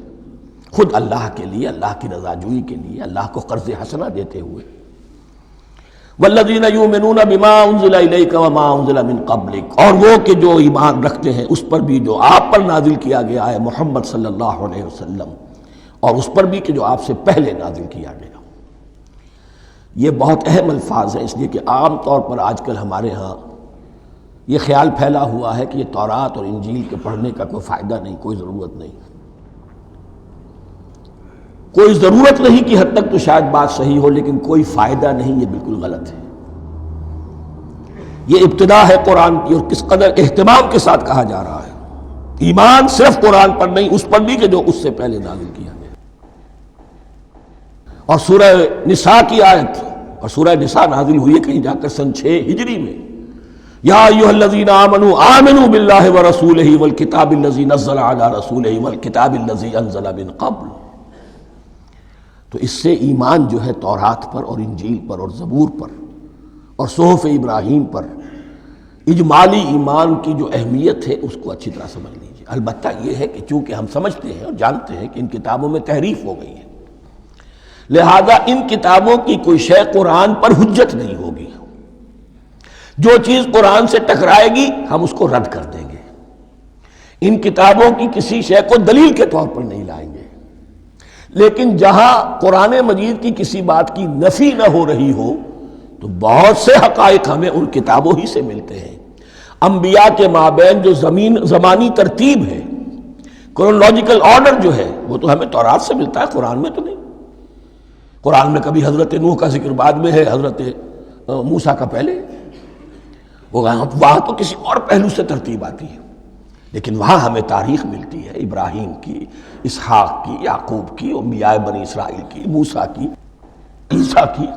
خود اللہ کے لیے، اللہ کی رضا جوئی کے لیے، اللہ کو قرض حسنہ دیتے ہوئے. والذین یؤمنون بما انزل الیک وما انزل من قبلک، اور وہ کہ جو ایمان رکھتے ہیں اس پر بھی جو آپ پر نازل کیا گیا ہے محمد صلی اللہ علیہ وسلم، اور اس پر بھی کہ جو آپ سے پہلے نازل کیا گیا. یہ بہت اہم الفاظ ہیں، اس لیے کہ عام طور پر آج کل ہمارے ہاں یہ خیال پھیلا ہوا ہے کہ یہ تورات اور انجیل کے پڑھنے کا کوئی فائدہ نہیں، کوئی ضرورت نہیں. کوئی ضرورت نہیں کی حد تک تو شاید بات صحیح ہو، لیکن کوئی فائدہ نہیں، یہ بالکل غلط ہے. یہ ابتدا ہے قرآن کی، اور کس قدر اہتمام کے ساتھ کہا جا رہا ہے. ایمان صرف قرآن پر نہیں، اس پر بھی کہ جو اس سے پہلے نازل کیا گیا. اور سورہ نساء کی آیت، اور سورہ نساء نازل ہوئی ہے کہیں جا کر سن 6 ہجری میں. یا ایھا الذین آمنوا آمنوا باللہ ورسولہ والکتاب الذی نزل علی رسولہ والکتاب الذی انزل من قبل. تو اس سے ایمان جو ہے تورات پر اور انجیل پر اور زبور پر اور صحف ابراہیم پر، اجمالی ایمان کی جو اہمیت ہے اس کو اچھی طرح سمجھ لیجیے. البتہ یہ ہے کہ چونکہ ہم سمجھتے ہیں اور جانتے ہیں کہ ان کتابوں میں تحریف ہو گئی ہے، لہذا ان کتابوں کی کوئی شے قرآن پر حجت نہیں ہوگی. جو چیز قرآن سے ٹکرائے گی ہم اس کو رد کر دیں گے. ان کتابوں کی کسی شے کو دلیل کے طور پر نہیں لائیں گے. لیکن جہاں قرآن مجید کی کسی بات کی نفی نہ ہو رہی ہو تو بہت سے حقائق ہمیں ان کتابوں ہی سے ملتے ہیں. انبیاء کے مابین جو زمانی ترتیب ہے، کرونالوجیکل آرڈر جو ہے، وہ تو ہمیں تورات سے ملتا ہے، قرآن میں تو نہیں. قرآن میں کبھی حضرت نوح کا ذکر بعد میں ہے، حضرت موسیٰ کا پہلے. وہاں تو کسی اور پہلو سے ترتیب آتی ہے، لیکن وہاں ہمیں تاریخ ملتی ہے ابراہیم کی، اسحاق کی، یعقوب کی، انبیاء بنی اسرائیل کی، موسیٰ کی، عیسیٰ کی،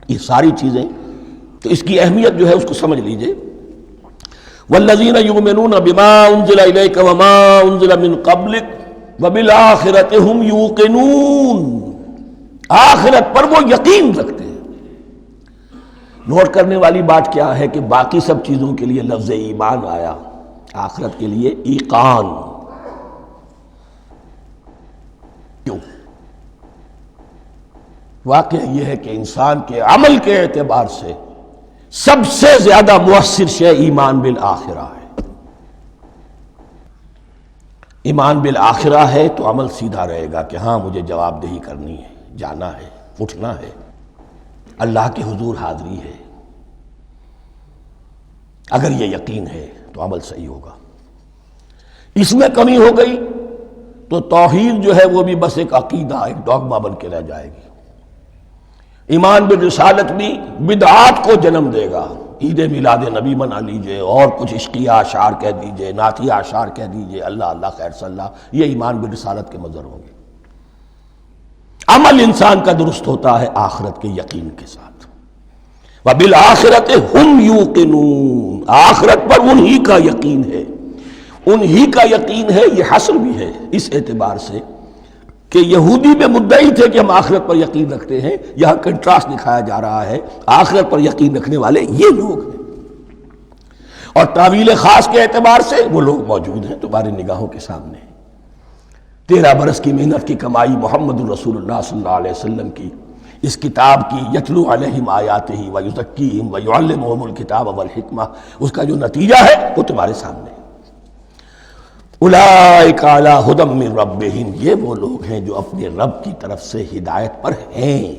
یہ ساری چیزیں. تو اس کی اہمیت جو ہے اس کو سمجھ لیجئے. والذین یؤمنون بما انزل الیک وما انزل من قبلک وبالآخرۃ ھم یوقنون، آخرت پر وہ یقین رکھتے ہیں. نوٹ کرنے والی بات کیا ہے کہ باقی سب چیزوں کے لیے لفظ ایمان آیا، آخرت کے لیے ایقان. کیوں؟ واقعہ یہ ہے کہ انسان کے عمل کے اعتبار سے سب سے زیادہ مؤثر شے ایمان بالآخرہ ہے. ایمان بالآخرہ ہے تو عمل سیدھا رہے گا کہ ہاں مجھے جواب دہی کرنی ہے، جانا ہے، اٹھنا ہے، اللہ کے حضور حاضری ہے. اگر یہ یقین ہے تو عمل صحیح ہوگا. اس میں کمی ہو گئی تو توحید جو ہے وہ بھی بس ایک عقیدہ، ایک ڈوگما بن کے رہ جائے گی. ایمان بالرسالت بھی بدعات کو جنم دے گا. عید میلاد نبی منا لیجئے اور کچھ عشقیہ اشعار کہہ دیجئے، نعتیہ اشعار کہہ دیجئے، اللہ اللہ خیر صلی اللہ، یہ ایمان بالرسالت کے مظہر ہوں گے. عمل انسان کا درست ہوتا ہے آخرت کے یقین کے ساتھ. وبالآخرۃ ھم یوقنون، آخرت پر انہی کا یقین ہے، انہی کا یقین ہے. یہ حصر بھی ہے اس اعتبار سے کہ یہودی میں مدعی تھے کہ ہم آخرت پر یقین رکھتے ہیں، یہاں کنٹراسٹ دکھایا جا رہا ہے، آخرت پر یقین رکھنے والے یہ لوگ ہیں. اور تعویل خاص کے اعتبار سے وہ لوگ موجود ہیں تمہاری نگاہوں کے سامنے. 13 برس کی محنت کی کمائی محمد الرسول اللہ صلی اللہ علیہ وسلم کی، اس کتاب کی، یتلو علیہم آیاتہ ویزکیہم ویعلمہم الکتاب والحکمہ، اس کا جو نتیجہ ہے وہ تمہارے سامنے. اولئک علی ھدی من ربہم، یہ وہ لوگ ہیں جو اپنے رب کی طرف سے ہدایت پر ہیں.